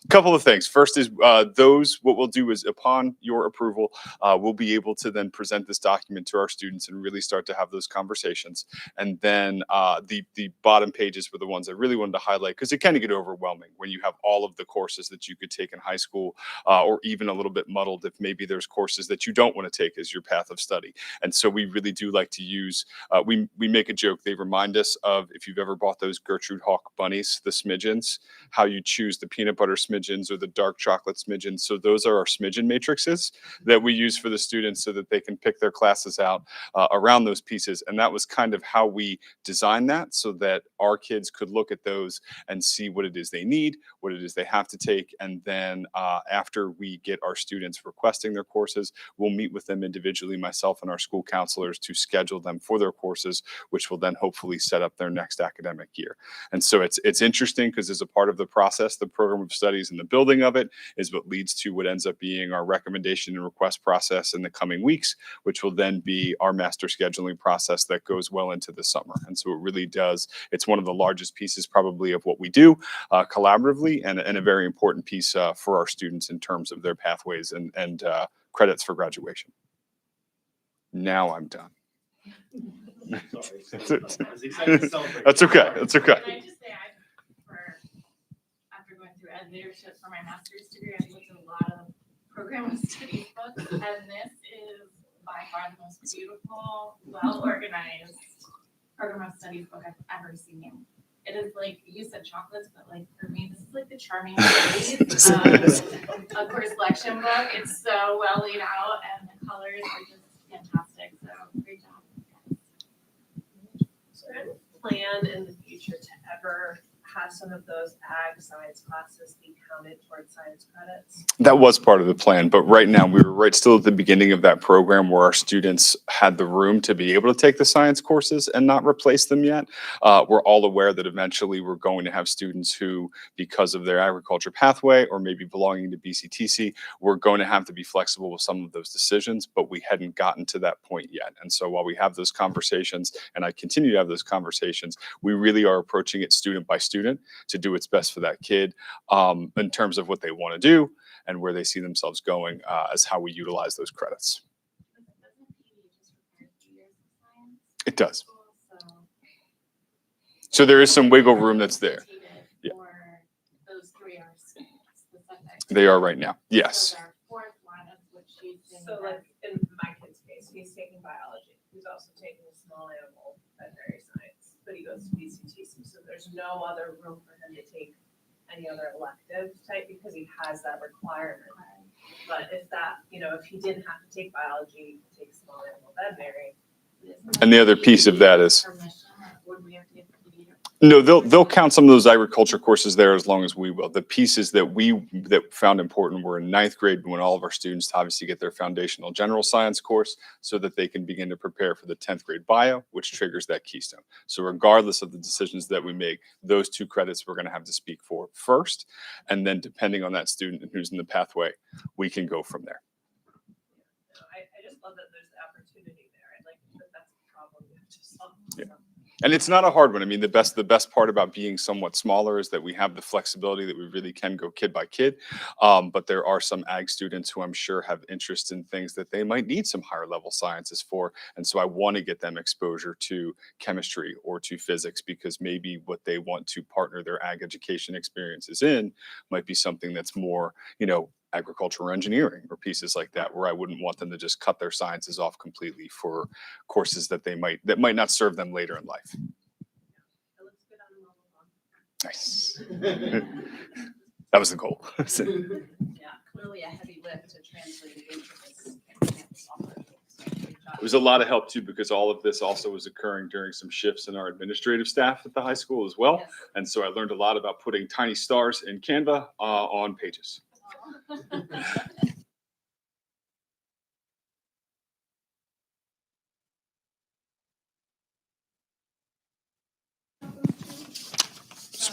Couple of things. First is what we'll do is upon your approval, we'll be able to then present this document to our students and really start to have those conversations. And then the bottom pages were the ones I really wanted to highlight because it kind of get overwhelming when you have all of the courses that you could take in high school or even a little bit muddled if maybe there's courses that you don't want to take as your path of study. And so we really do like to use, we make a joke. They remind us of if you've ever bought those Gertrude Hawk bunnies, the smidgens, how you choose the peanut butter smidgens or the dark chocolate smidgens. So those are our smidgen matrices that we use for the students so that they can pick their classes out around those pieces. And that was kind of how we designed that so that our kids could look at those and see what it is they need, what it is they have to take. And then after we get our students requesting their courses, we'll meet with them individually, myself and our school counselors, to schedule them for their courses, which will then hopefully set up their next academic year. And so it's interesting because as a part of the process, the program of studies and the building of it is what leads to what ends up being our recommendation and request process in the coming weeks, which will then be our master scheduling process that goes well into the summer. And so it really does, it's one of the largest pieces probably of what we do collaboratively and a very important piece for our students in terms of their pathways and credits for graduation. Now I'm done. That's okay. That's okay. Can I just say, after going through ed leadership for my master's degree, I've looked at a lot of program of studies books, and this is by far the most beautiful, well-organized program of studies book I've ever seen. It is like, you said chocolates, but like for me, this is like the charming ladies, a course selection book. It's so well laid out, and the colors are just fantastic. So great job. So I plan in the future to ever have some of those ag science classes be counted towards science credits? That was part of the plan, but right now we were right still at the beginning of that program where our students had the room to be able to take the science courses and not replace them yet. We're all aware that eventually we're going to have students who, because of their agriculture pathway or maybe belonging to BCTC, we're going to have to be flexible with some of those decisions, but we hadn't gotten to that point yet. And so while we have those conversations, and I continue to have those conversations, we really are approaching it student by student to do what's best for that kid in terms of what they want to do and where they see themselves going as how we utilize those credits. It does. So there is some wiggle room that's there. Yeah. Those three are specific. They are right now. Yes. So like in my kid's case, he's taking biology. He's also taking a small animal veterinary science, but he goes to BCTC. So there's no other room for him to take any other elective type because he has that requirement. But if that, if he didn't have to take biology, he could take small animal veterinary. And the other piece of that is, Would we have to get no, they'll count some of those agriculture courses there as long as we will. The pieces that we found important were in ninth grade. We want all of our students to obviously get their foundational general science course so that they can begin to prepare for the 10th grade bio, which triggers that keystone. So regardless of the decisions that we make, those 2 credits we're going to have to speak for first. And then depending on that student and who's in the pathway, we can go from there. I just love that there's the opportunity there. I like that that's the problem we have to solve. Yeah. And it's not a hard one. I mean, the best part about being somewhat smaller is that we have the flexibility that we really can go kid by kid. But there are some ag students who I'm sure have interest in things that they might need some higher level sciences for. And so I want to get them exposure to chemistry or to physics because maybe what they want to partner their ag education experiences in might be something that's more, agriculture or engineering or pieces like that, where I wouldn't want them to just cut their sciences off completely for courses that that might not serve them later in life. Nice. That was the goal. Yeah, clearly a heavy lift to translate it into this software. It was a lot of help too, because all of this also was occurring during some shifts in our administrative staff at the high school as well. Yes. And so I learned a lot about putting tiny stars in Canva on pages.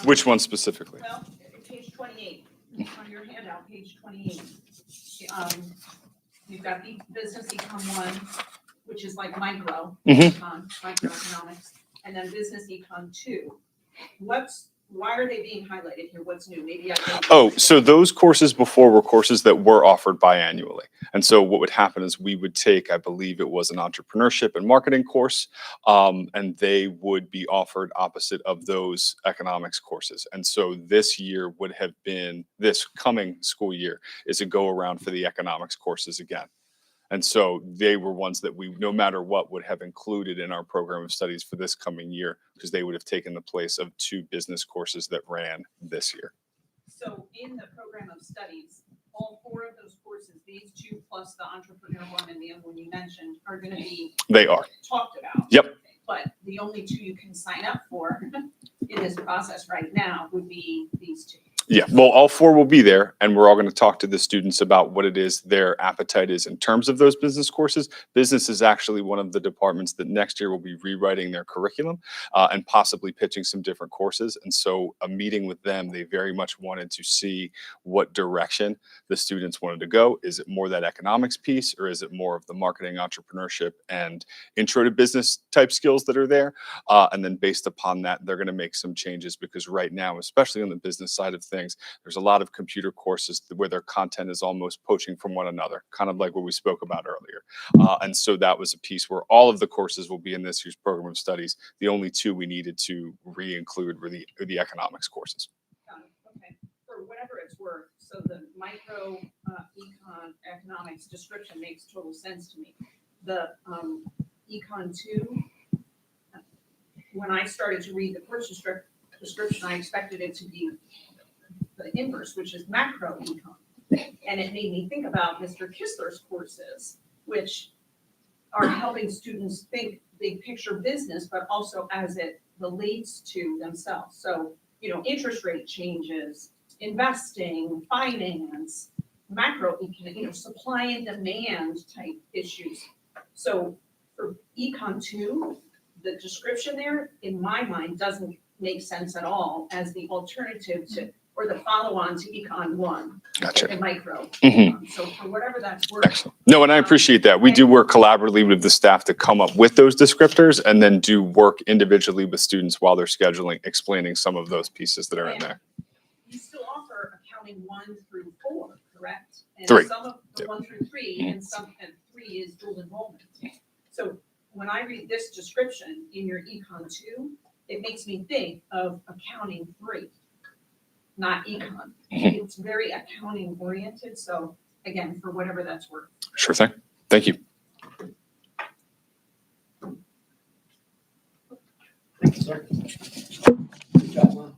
Which one specifically? Well, page 28, on your handout, page 28. You've got the business econ 1, which is like microeconomics, and then business econ 2. Why are they being highlighted here? What's new? Maybe I can. Oh, so those courses before were courses that were offered biannually. And so what would happen is we would take, I believe it was an entrepreneurship and marketing course, and they would be offered opposite of those economics courses. And so this year would have been, this coming school year is a go around for the economics courses again. And so they were ones that we, no matter what, would have included in our program of studies for this coming year, because they would have taken the place of 2 business courses that ran this year. So in the program of studies, all 4 of those courses, these 2 plus the entrepreneur one and the other one you mentioned, are going to be talked about. Yep. But the only 2 you can sign up for in this process right now would be these 2. Yeah, well, all 4 will be there, and we're all going to talk to the students about what it is their appetite is in terms of those business courses. Business is actually one of the departments that next year will be rewriting their curriculum and possibly pitching some different courses. And so a meeting with them, they very much wanted to see what direction the students wanted to go. Is it more that economics piece, or is it more of the marketing, entrepreneurship, and intro to business type skills that are there? And then based upon that, they're going to make some changes, because right now, especially on the business side of things, things. There's a lot of computer courses where their content is almost poaching from one another, kind of like what we spoke about earlier. And so that was a piece where all of the courses will be in this year's program of studies. The only two we needed to re-include were the economics courses. Okay, for whatever it's worth, so the micro econ economics description makes total sense to me. The econ 2, when I started to read the course description, I expected it to be the inverse, which is macro econ. And it made me think about Mr. Kistler's courses, which are helping students think big picture business, but also as it relates to themselves. So, you know, interest rate changes, investing, finance, macro, you know, supply and demand type issues. So for Econ 2, the description there, in my mind, doesn't make sense at all as the alternative to, or the follow-on to Econ 1. Gotcha. The micro. Mhm. So for whatever that's worth. No, and I appreciate that. We do work collaboratively with the staff to come up with those descriptors and then do work individually with students while they're scheduling, explaining some of those pieces that are in there. You still offer accounting 1 through 4, correct? And 3. some of the 1 through 3, and 3 is dual enrollment. So when I read this description in your Econ 2, it makes me think of accounting 3, not econ. It's very accounting oriented. So again, for whatever that's worth. Sure thing. Thank you. Thank you, sir. Good job, Lon.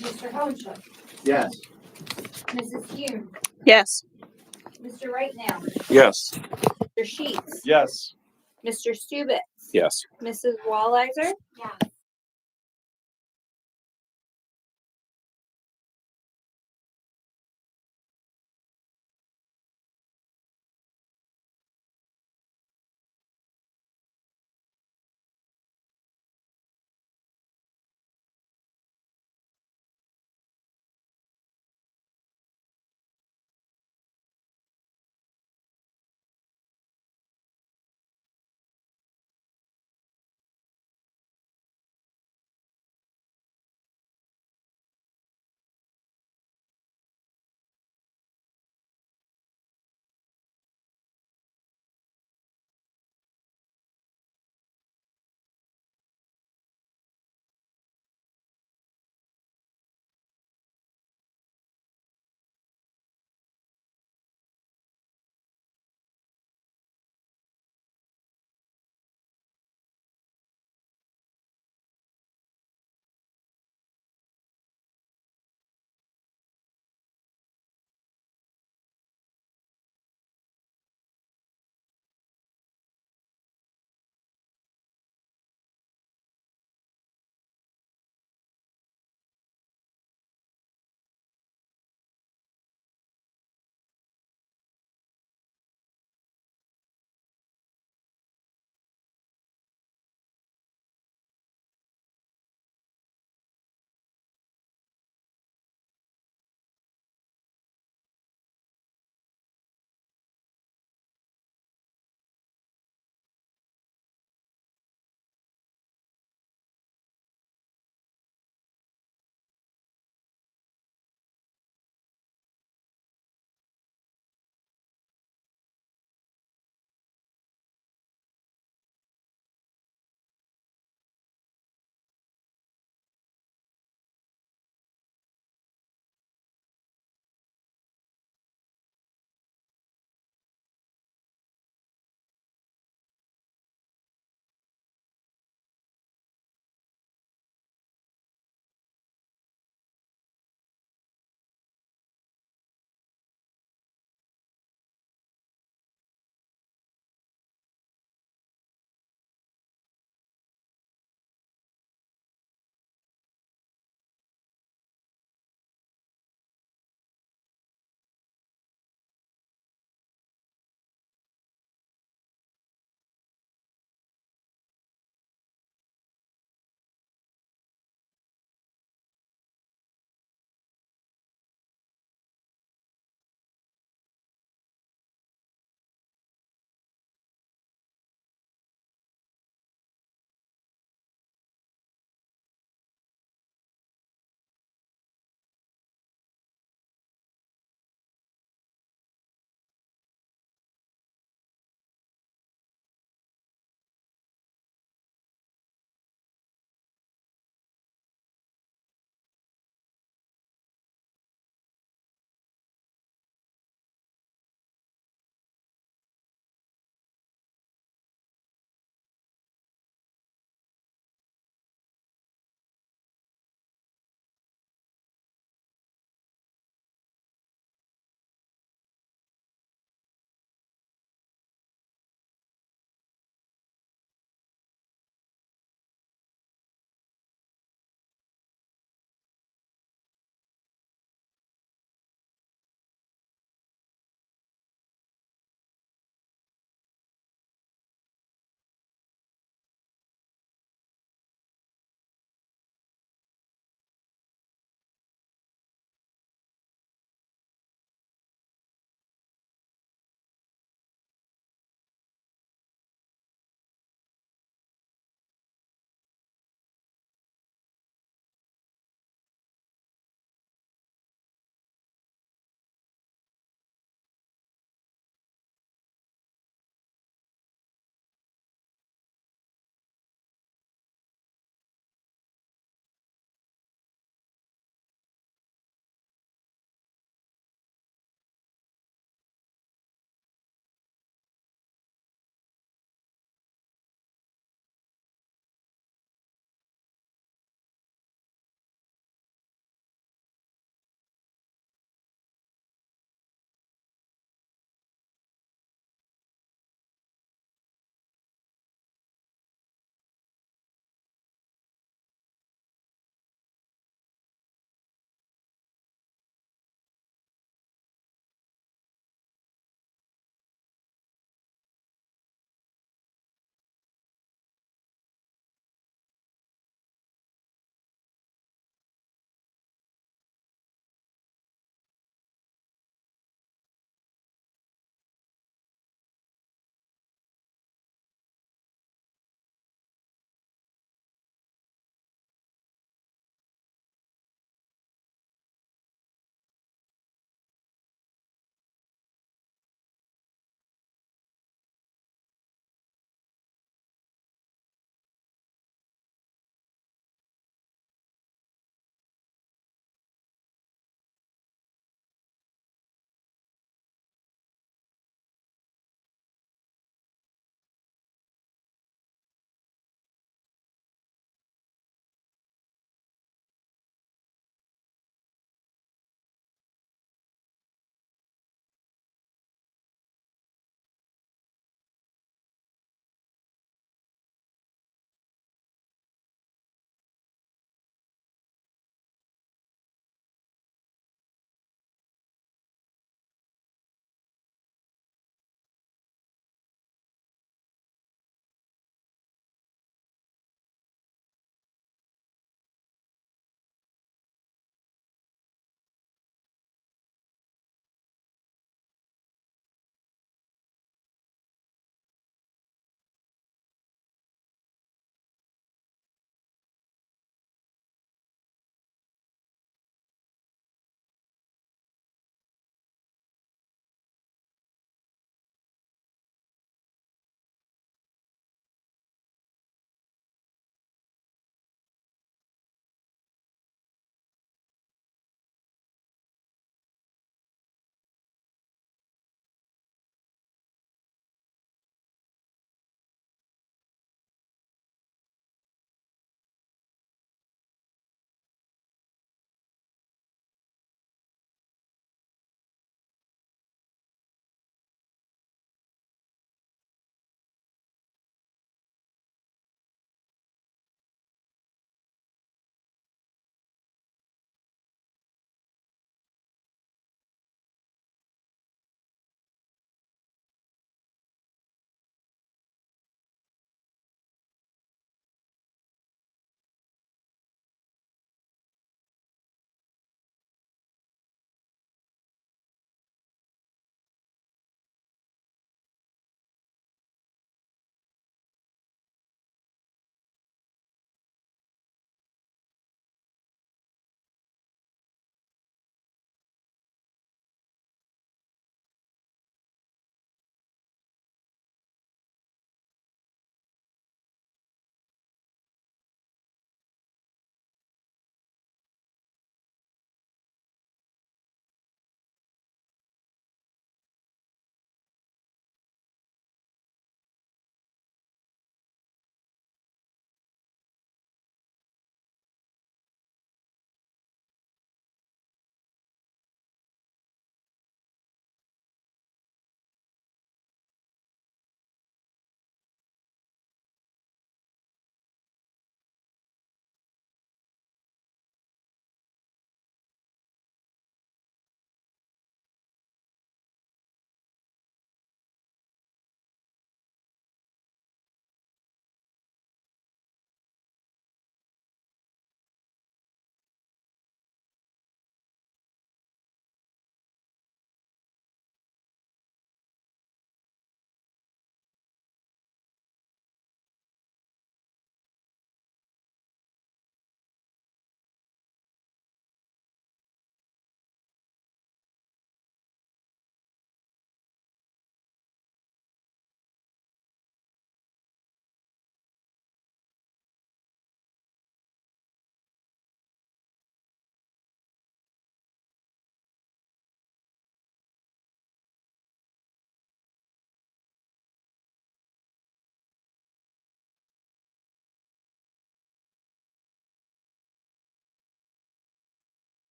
Mr. Hohenschel, Yes. Mrs. Hume, Yes. Mr. Right Now, Yes. Mr. Sheets, Yes. Mr. Stubitz, Yes. Mrs. Wallizer, Yes.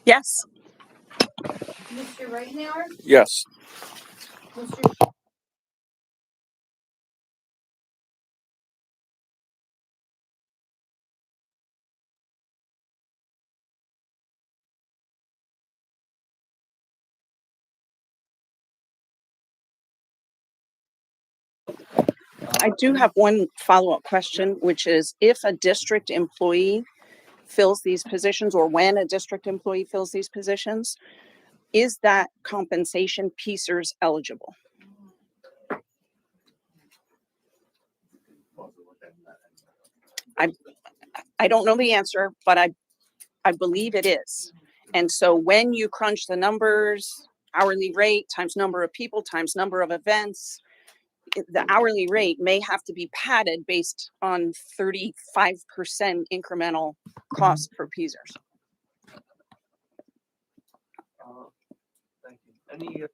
Yes. Mr. Reitenour, Yes. Mr. I do have one follow-up question, which is if a district employee fills these positions or when a district employee fills these positions, is that compensation PSERS eligible? I don't know the answer, but I believe it is. And so when you crunch the numbers, hourly rate times number of people times number of events, the hourly rate may have to be padded based on 35% incremental cost for PSERS. Thank you. Any